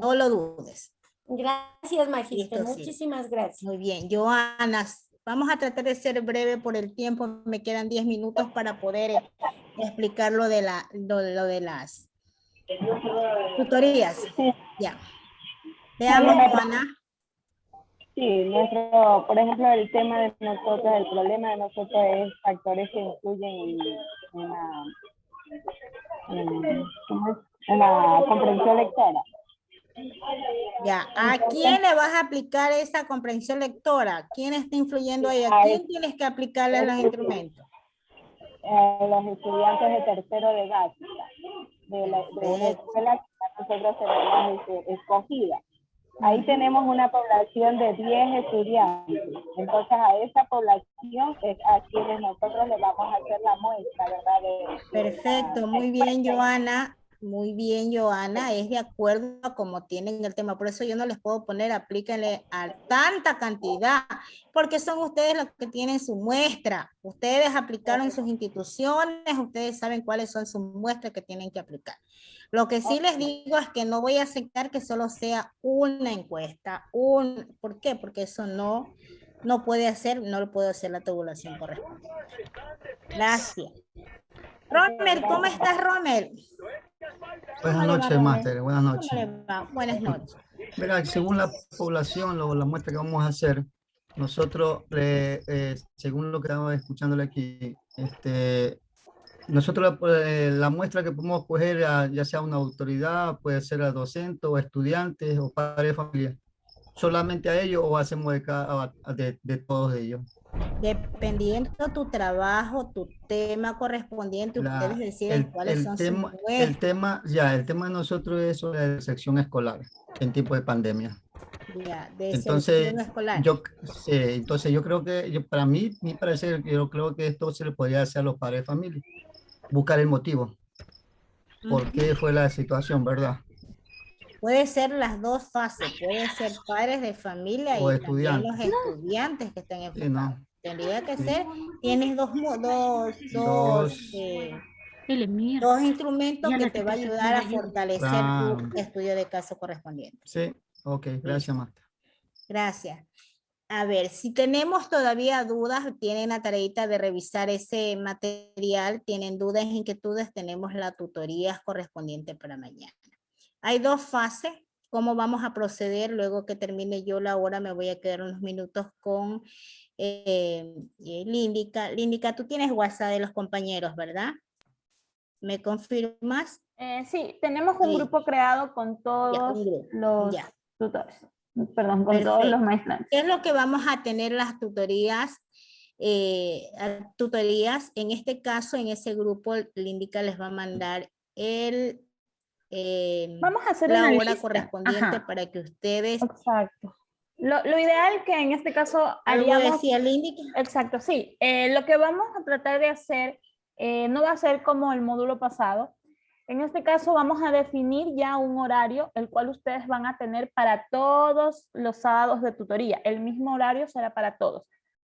No lo dudes. Gracias, Magister. Listo, sí. Muchísimas gracias. Muy bien, Joana, vamos a tratar de ser breve por el tiempo. Me quedan 10 minutos para poder explicar lo de las tutorías. Ya. Veamos, Joana. Sí, por ejemplo, el tema de nosotros, el problema de nosotros es factores que influyen en la comprensión lectora. Ya, ¿a quién le vas a aplicar esa comprensión lectora? ¿Quién está influyendo ahí? ¿A quién tienes que aplicarle los instrumentos? Los estudiantes de tercero de básica, de una escuela que nosotros tenemos escogida. Ahí tenemos una población de 10 estudiantes. Entonces, a esa población es a quienes nosotros le vamos a hacer la muestra, ¿verdad? Perfecto, muy bien, Joana. Muy bien, Joana. Es de acuerdo a cómo tienen el tema. Por eso yo no les puedo poner, aplíquenle a tanta cantidad, porque son ustedes los que tienen su muestra. Ustedes aplicaron sus instituciones, ustedes saben cuáles son sus muestras que tienen que aplicar. Lo que sí les digo es que no voy a aceptar que solo sea una encuesta. ¿Por qué? Porque eso no puede hacer, no lo puede hacer la tabulación correspondiente. Gracias. Rommel, ¿cómo estás, Rommel? Buenas noches, máster. Buenas noches. Buenas noches. Verá, según la población, la muestra que vamos a hacer, nosotros, según lo que estamos escuchándole aquí, nosotros la muestra que podemos coger, ya sea una autoridad, puede ser a docente o estudiantes o padres de familia, solamente a ellos o hacemos de todos ellos. Dependiendo de tu trabajo, tu tema correspondiente, ustedes deciden cuáles son sus muestras. El tema de nosotros es sobre la sección escolar en tiempo de pandemia. Ya, de entonces, sección escolar. Entonces yo creo que, para mí, mi parecer, yo creo que esto se le podría hacer a los padres de familia. Buscar el motivo. ¿Por qué fue la situación, verdad? Puede ser las dos fases, puede ser padres de familia O y estudiantes. también los estudiantes que están enfocados. No. Tendría que ser, tienes dos instrumentos que te va a ayudar a fortalecer tu estudio de caso correspondiente. Sí, ok, gracias, Marta. Gracias. A ver, si tenemos todavía dudas, tienen la tareita de revisar ese material, tienen dudas, inquietudes, tenemos la tutoría correspondiente para mañana. Hay dos fases, cómo vamos a proceder. Luego que termine yo la hora, me voy a quedar unos minutos con Líndica. Líndica, tú tienes WhatsApp de los compañeros, ¿verdad? ¿Me confirmas? Sí, tenemos un grupo creado con todos los tutores. Perdón, con todos los maestros. ¿Qué es lo que vamos a tener las tutorías? En este caso, en ese grupo, Líndica les va a mandar vamos a hacer la una hora lista correspondiente para que ustedes... Exacto. Lo ideal que en este caso haríamos... decía Líndica? Exacto, sí. Lo que vamos a tratar de hacer no va a ser como el módulo pasado. En este caso vamos a definir ya un horario, el cual ustedes van a tener para todos los sábados de tutoría. El mismo horario será para todos.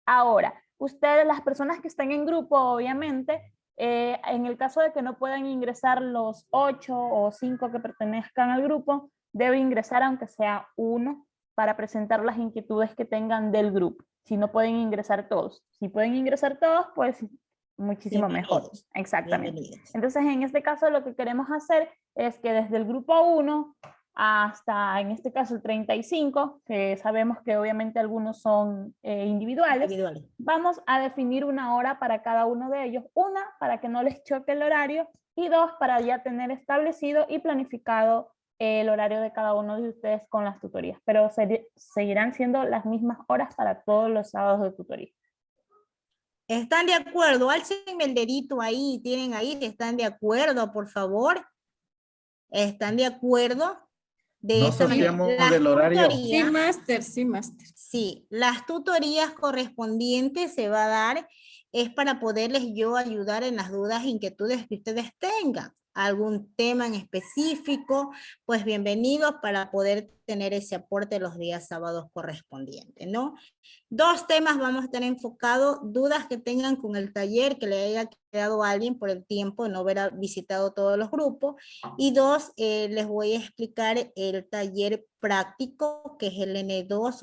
Ahora, ustedes, las personas que están en grupo, obviamente, en el caso de que no puedan ingresar los 8 o 5 que pertenezcan al grupo, debe ingresar aunque sea uno para presentar las inquietudes que tengan del grupo. Si no pueden ingresar todos. Si pueden ingresar todos, pues muchísimo mejor. Exactamente. Entonces, en este caso, lo que queremos hacer es que desde el grupo 1 hasta, en este caso, el 35, que sabemos que obviamente algunos son individuales, vamos a definir una hora para cada uno de ellos. Una, para que no les choque el horario, y dos, para ya tener establecido y planificado el horario de cada uno de ustedes con las tutorías, pero seguirán siendo las mismas horas para todos los sábados de tutoría. ¿Están de acuerdo? Álcenme el dedito ahí, tienen ahí, ¿están de acuerdo, por favor? ¿Están de acuerdo? De No esa manera. asociamos Las el horario. tutorías- Sí, máster, sí, máster. Sí, las tutorías correspondientes se va a dar, es para poderles yo ayudar en las dudas e inquietudes que ustedes tengan. Algún tema en específico, pues bienvenidos para poder tener ese aporte los días sábados correspondientes, ¿no? 2 temas vamos a tener enfocados, dudas que tengan con el taller, que le haya quedado a alguien por el tiempo de no haber visitado todos los grupos. Y 2, les voy a explicar el taller práctico, que es el N2,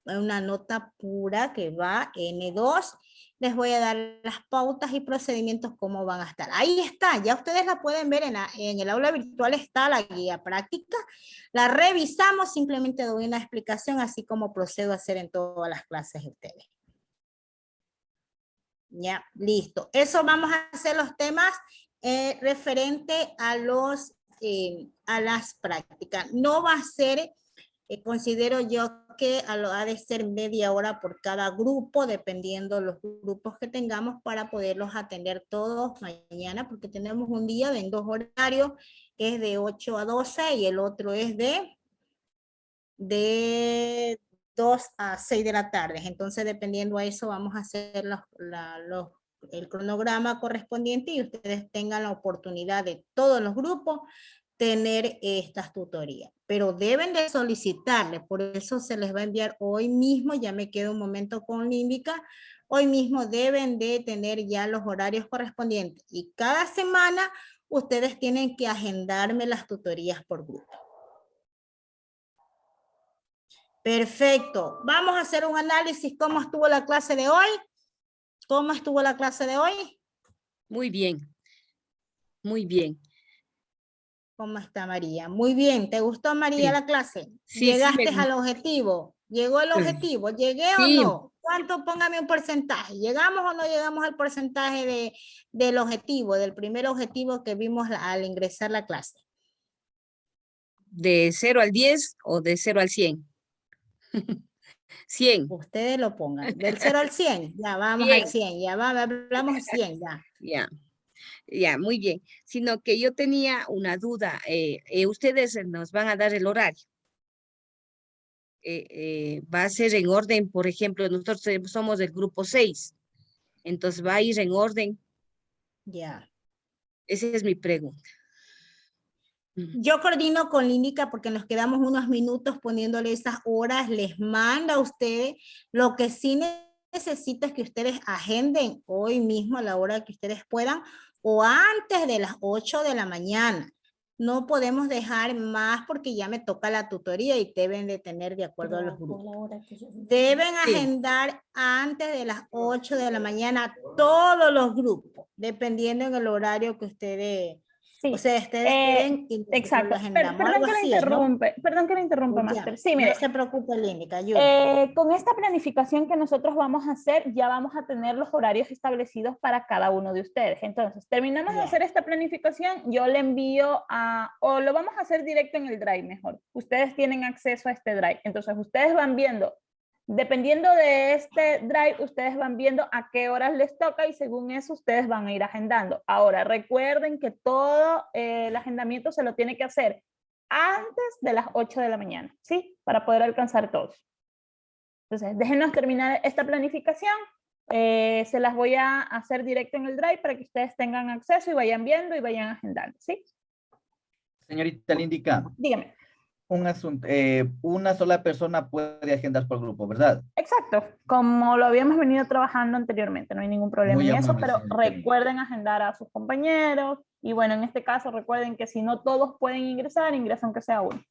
una nota pura que va N2. Les voy a dar las pautas y procedimientos cómo van a estar. Ahí está, ya ustedes la pueden ver en el aula virtual, está la guía práctica. La revisamos, simplemente doy una explicación, así como procedo a hacer en todas las clases de ustedes. Ya, listo. Eso vamos a hacer los temas referente a las prácticas. No va a ser, considero yo que ha de ser media hora por cada grupo, dependiendo los grupos que tengamos para poderlos atender todos mañana, porque tenemos un día en 2 horarios, que es de 8 a 12 y el otro es de 2 a 6 de la tarde. Entonces, dependiendo a eso, vamos a hacer el cronograma correspondiente y ustedes tengan la oportunidad de todos los grupos tener estas tutorías, pero deben de solicitarle, por eso se les va a enviar hoy mismo, ya me quedo un momento con Líndica, hoy mismo deben de tener ya los horarios correspondientes y cada semana ustedes tienen que agendarme las tutorías por grupo. Perfecto, vamos a hacer un análisis, ¿cómo estuvo la clase de hoy? ¿Cómo estuvo la clase de hoy? Muy bien, muy bien. ¿Cómo está María? Muy bien, ¿te gustó María Sí. la clase? Sí, ¿Llegaste sí me al objetivo? ¿Llegó el objetivo? ¿Llegué Sí. o no? ¿Cuánto? Póngame un porcentaje. ¿Llegamos o no llegamos al porcentaje del objetivo, del primer objetivo que vimos al ingresar la clase? ¿De 0 al 10 o de 0 al 100? 100. Ustedes lo pongan. Del 0 al 100. Ya vamos 100. al 100. Ya hablamos 100 ya. Ya, muy bien. Sino que yo tenía una duda. Ustedes nos van a dar el horario. Va a ser en orden, por ejemplo, nosotros somos del grupo 6. Entonces va a ir en orden. Ya. Esa es mi pregunta. Yo coordino con Líndica porque nos quedamos unos minutos poniéndole esas horas, les manda a ustedes. Lo que sí necesito es que ustedes agenden hoy mismo a la hora que ustedes puedan o antes de las 8 de la mañana. No podemos dejar más porque ya me toca la tutoría y deben de tener de acuerdo a los grupos. Deben agendar antes de las 8 de la mañana todos los grupos, dependiendo en el horario que ustedes... Sí. O sea, ustedes quieren que exacto. lo agendamos, Perdón algo que así, perdón que le interrumpa, Ya, máster. Sí, mire. no se preocupe, Líndica, ayúdame. Con esta planificación que nosotros vamos a hacer, ya vamos a tener los horarios establecidos para cada uno de ustedes. Entonces, terminamos de hacer esta planificación, yo le envío o lo vamos a hacer directo en el Drive mejor. Ustedes tienen acceso a este Drive. Entonces, ustedes van viendo, dependiendo de este Drive, ustedes van viendo a qué horas les toca y según eso ustedes van a ir agendando. Ahora, recuerden que todo el agendamiento se lo tiene que hacer antes de las 8 de la mañana, ¿sí? Para poder alcanzar todos. Entonces, déjenos terminar esta planificación. Se las voy a hacer directo en el Drive para que ustedes tengan acceso y vayan viendo y vayan agendando, ¿sí? Señorita Líndica. Dígame. Un asunto, una sola persona puede agendar por grupo, ¿verdad? Exacto, como lo habíamos venido trabajando anteriormente, no hay ningún problema Muy en eso, amable, pero señorita. recuerden agendar a sus compañeros y bueno, en este caso recuerden que si no todos pueden ingresar, ingresan aunque sea uno.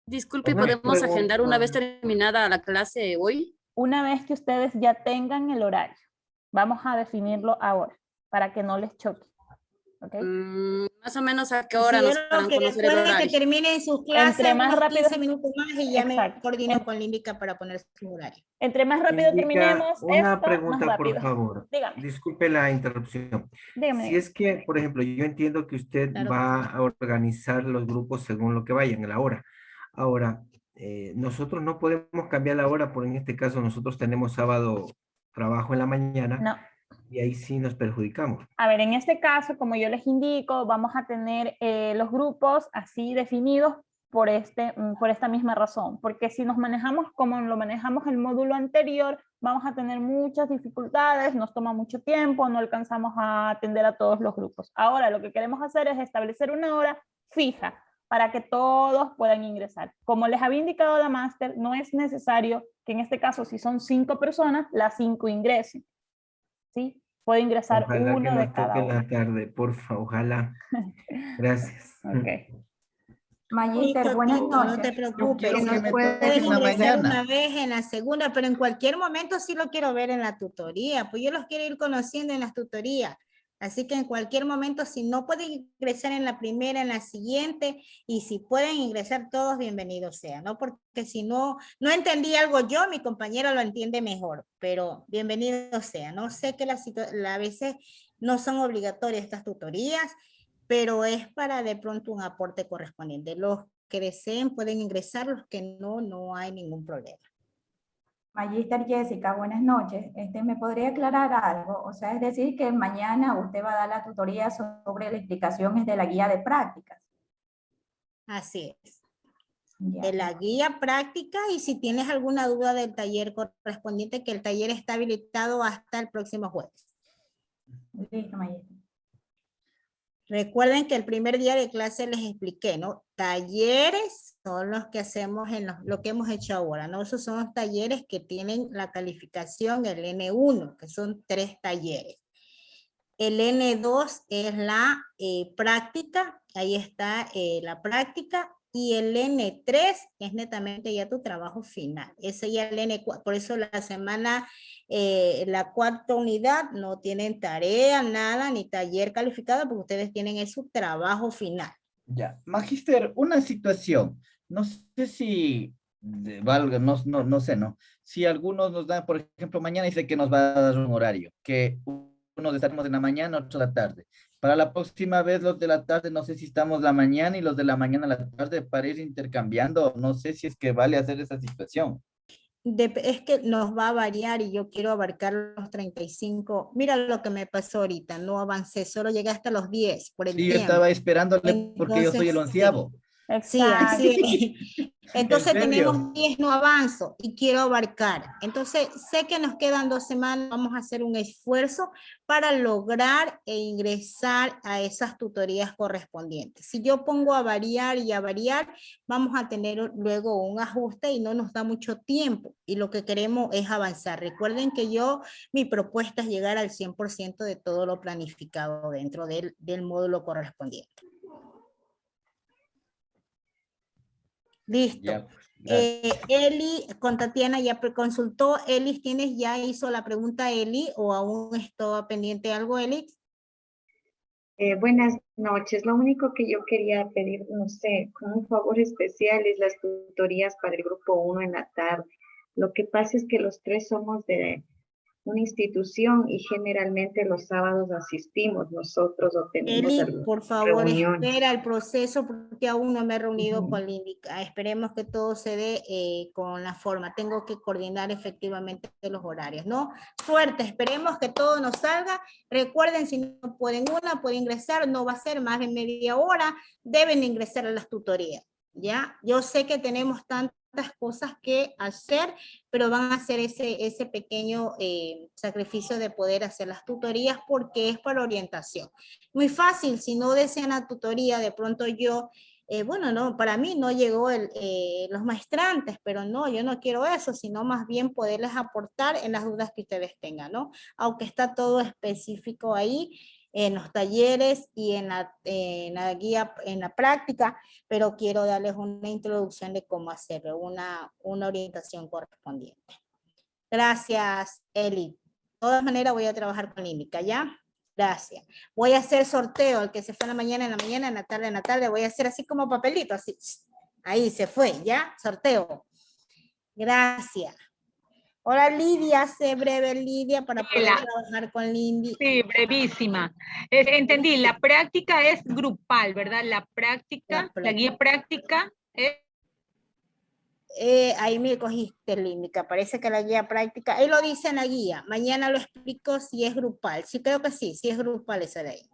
Disculpe, Una ¿podemos pregunta. agendar una vez terminada la clase hoy? Una vez que ustedes ya tengan el horario, vamos a definirlo ahora para que no les choque. ¿ok? Más o menos a qué hora Sí, nos yo van lo a que conocer el después de que horario. terminen sus clases, Entre más unos rápido, 15 minutos más y ya me exacto. coordino con Lindica para poner su horario. Entre más rápido Indica terminemos una esto, más pregunta, por rápido. favor. Dígame, Disculpe la interrupción. dígame. Si es que, por ejemplo, yo entiendo que usted Claro que va a organizar los grupos según lo que vayan, la hora. Ahora, nosotros no podemos cambiar la hora, porque en este caso nosotros tenemos sábado trabajo en la mañana No. y ahí sí nos perjudicamos. A ver, en este caso, como yo les indico, vamos a tener los grupos así definidos por esta misma razón, porque si nos manejamos como lo manejamos el módulo anterior, vamos a tener muchas dificultades, nos toma mucho tiempo, no alcanzamos a atender a todos los grupos. Ahora lo que queremos hacer es establecer una hora fija para que todos puedan ingresar. Como les había indicado la máster, no es necesario que en este caso, si son 5 personas, las 5 ingresen, ¿sí? Puede ingresar Ojalá que uno de nos cada toque en uno. la tarde, porfa, ojalá. Gracias. Ok. Magister, buenas No te noches. preocupes, quiero que me puedes toque en la ingresar mañana. una vez en la segunda, pero en cualquier momento sí lo quiero ver en la tutoría, pues yo los quiero ir conociendo en las tutorías. Así que en cualquier momento, si no pueden ingresar en la primera, en la siguiente, y si pueden ingresar todos, bienvenidos sea, ¿no? Porque si no entendí algo yo, mi compañero lo entiende mejor, pero bienvenido sea, ¿no? Sé que a veces no son obligatorias estas tutorías, pero es para de pronto un aporte correspondiente. Los que deseen pueden ingresar, los que no, no hay ningún problema. Magister Jessica, buenas noches. ¿Me podría aclarar algo? O sea, es decir, que mañana usted va a dar la tutoría sobre las explicaciones de la guía de prácticas. Así es. Ya. De la guía práctica, y si tienes alguna duda del taller correspondiente, que el taller está habilitado hasta el próximo jueves. Listo, Magister. Recuerden que el primer día de clase les expliqué, ¿no? Talleres son los que hacemos lo que hemos hecho ahora, ¿no? Esos son los talleres que tienen la calificación, el N1, que son 3 talleres. El N2 es la práctica, ahí está la práctica, y el N3 es netamente ya tu trabajo final. Ese ya el N4, por eso la semana, la 4ª unidad no tienen tarea, nada, ni taller calificado, porque ustedes tienen su trabajo final. Ya, Magister, una situación, no sé si valga, no sé, ¿no? Si algunos nos dan, por ejemplo, mañana dice que nos va a dar un horario, que unos estaremos en la mañana, otros en la tarde. Para la próxima vez, los de la tarde, no sé si estamos la mañana y los de la mañana a la tarde para ir intercambiando. No sé si es que vale hacer esa situación. Es que nos va a variar y yo quiero abarcar los 35. Mira lo que me pasó ahorita, no avancé, solo llegué hasta los 10 por el Sí, yo tiempo. estaba esperándole porque yo soy el onceavo. Sí, así es. Entonces ¿En serio? tenemos 10, no avanzo y quiero abarcar. Entonces sé que nos quedan 2 semanas, vamos a hacer un esfuerzo para lograr ingresar a esas tutorías correspondientes. Si yo pongo a variar y a variar, vamos a tener luego un ajuste y no nos da mucho tiempo. Y lo que queremos es avanzar. Recuerden que mi propuesta es llegar al 100% de todo lo planificado dentro del módulo correspondiente. Listo. Ya, Eli, con Tatiana ya consultó. Eli, hizo la pregunta Eli o aún está pendiente algo, Eli? Buenas noches. Lo único que yo quería pedir, no sé, como un favor especial es las tutorías para el grupo 1 en la tarde. Lo que pasa es que los 3 somos de una institución y generalmente los sábados asistimos nosotros o tenemos Eli, por favor, reuniones. espera el proceso porque aún no me he reunido con Lindica. Esperemos que todo se dé con la forma. Tengo que coordinar efectivamente los horarios, ¿no? Suerte, esperemos que todo nos salga. Recuerden, si no pueden ingresar, no va a ser más de media hora, deben ingresar a las tutorías, ¿ya? Yo sé que tenemos tantas cosas que hacer, pero van a hacer ese pequeño sacrificio de poder hacer las tutorías porque es para orientación. Muy fácil, si no desean la tutoría, de pronto yo, bueno, no, para mí no llegó los maestrantes, pero no, yo no quiero eso, sino más bien poderles aportar en las dudas que ustedes tengan, ¿no? Aunque está todo específico ahí, en los talleres y en la guía, en la práctica, pero quiero darles una introducción de cómo hacerlo, una orientación correspondiente. Gracias, Eli. De todas maneras voy a trabajar con Línica, ¿ya? Gracias. Voy a hacer sorteo, el que se fue en la mañana, en la tarde, voy a hacer así como papelito, así. Ahí se fue, ¿ya? Sorteo. Gracias. Ahora Lidia, sé breve Lidia para poder trabajar con Lindy. Sí, brevísima. Entendí, la práctica es grupal, ¿verdad? La práctica, la guía práctica es... Ahí me cogiste, Límica. Parece que la guía práctica, ahí lo dice en la guía. Mañana lo explico si es grupal. Sí, creo que sí, sí es grupal esa de ahí.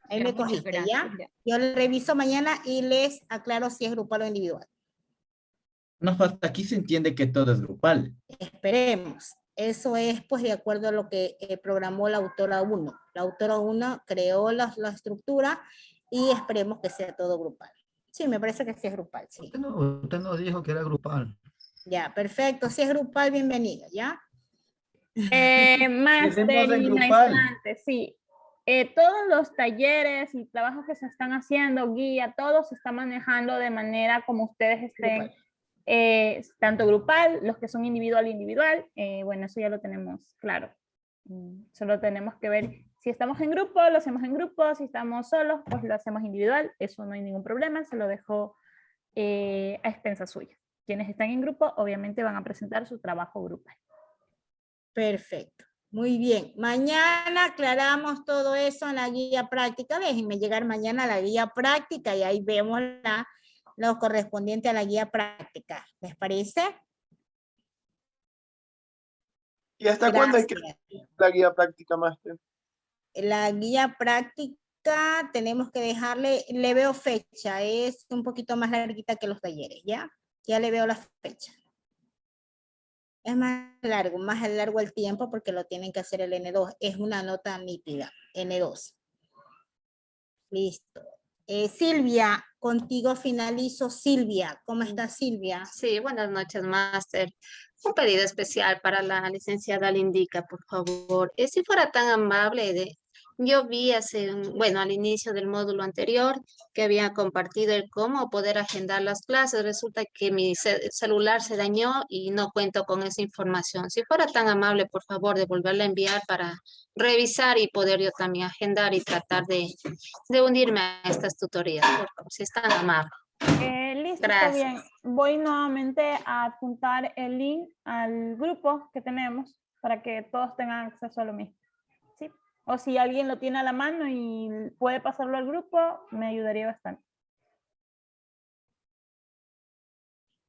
Ahí Ya, me muchas cogiste, gracias, ¿ya? ya. Yo le reviso mañana y les aclaro si es grupal o individual. No, hasta aquí se entiende que todo es grupal. Esperemos. Eso es pues de acuerdo a lo que programó la autora 1. La autora 1 creó la estructura y esperemos que sea todo grupal. Sí, me parece que sí es grupal, sí. Usted no dijo que era grupal. Ya, perfecto. Si es grupal, bienvenido, ¿ya? Máster en y grupal. maestrante, sí. Todos los talleres y trabajos que se están haciendo, guía, todo se está manejando de manera como ustedes estén, tanto grupal, los que son individual, bueno, eso ya lo tenemos claro. Solo tenemos que ver si estamos en grupo, lo hacemos en grupo, si estamos solos, pues lo hacemos individual, eso no hay ningún problema, se lo dejo a expensas suyas. Quienes están en grupo, obviamente van a presentar su trabajo grupal. Perfecto. Muy bien. Mañana aclaramos todo eso en la guía práctica. Déjenme llegar mañana a la guía práctica y ahí vemos lo correspondiente a la guía práctica. ¿Les parece? ¿Y hasta cuándo hay que la guía práctica, máster? La guía práctica tenemos que dejarle, le veo fecha, es un poquito más larguita que los talleres, ¿ya? Ya le veo la fecha. Es más largo el tiempo porque lo tienen que hacer el N2. Es una nota nítida, N2. Listo. Silvia, contigo finalizo. Silvia, ¿cómo estás, Silvia? Sí, buenas noches, máster. Un pedido especial para la licenciada Lindica, por favor. Si fuera tan amable, yo vi al inicio del módulo anterior que había compartido el cómo poder agendar las clases. Resulta que mi celular se dañó y no cuento con esa información. Si fuera tan amable, por favor, de volverla a enviar para revisar y poder yo también agendar y tratar de unirme a estas tutorías, por favor, si es tan amable. Listo, está bien. Voy nuevamente a apuntar el link al grupo que tenemos para que todos tengan acceso a lo mismo. ¿Sí? O si alguien lo tiene a la mano y puede pasarlo al grupo, me ayudaría bastante.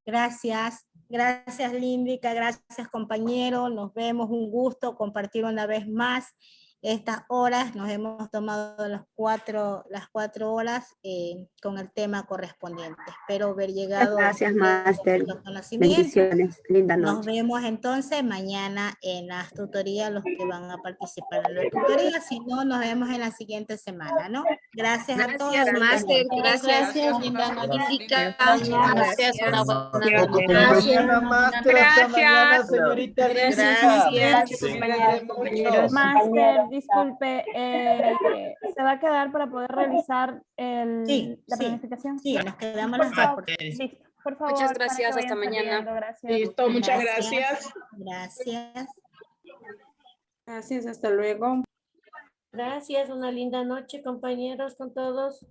Gracias. Gracias, Líndica. Gracias, compañero. Nos vemos. Un gusto compartir una vez más estas horas. Nos hemos tomado las cuatro horas con el tema correspondiente. Espero haber llegado Gracias, a máster. los conocimientos. Bendiciones. Linda noche. Nos vemos entonces mañana en las tutorías, los que van a participar en la tutoría. Si no, nos vemos en la siguiente semana, ¿no? Gracias a todos. Gracias, máster. Gracias. Linda noche. Gracias. Una buena noche. Mañana, máster. Hasta mañana, señorita Lídica. Gracias. Máster, disculpe, ¿se va a quedar para poder realizar la planificación? Sí, nos quedamos las dos. Listo, por favor. Muchas gracias, hasta mañana. Gracias. Listo, muchas gracias. Gracias. Gracias, hasta luego. Gracias, una linda noche, compañeros, con todos.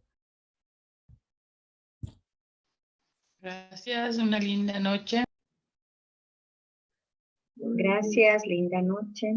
Gracias, una linda noche. Gracias, linda noche.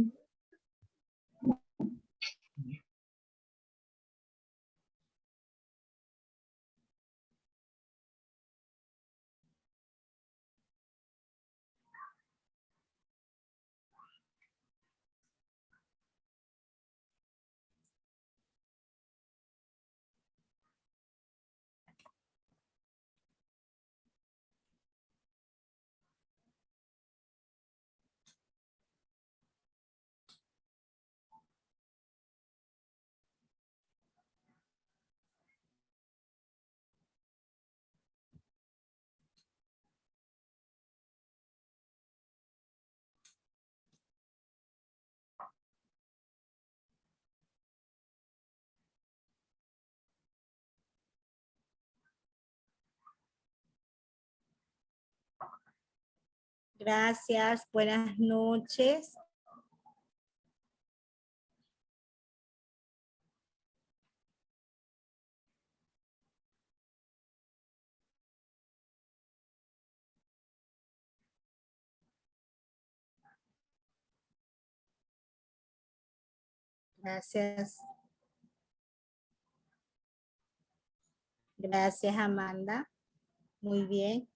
Gracias, buenas noches. Gracias. Gracias, Amanda. Muy bien.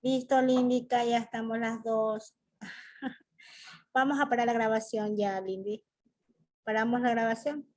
Listo, Lindica, ya estamos las dos. Vamos a parar la grabación ya, Lindy. Paramos la grabación.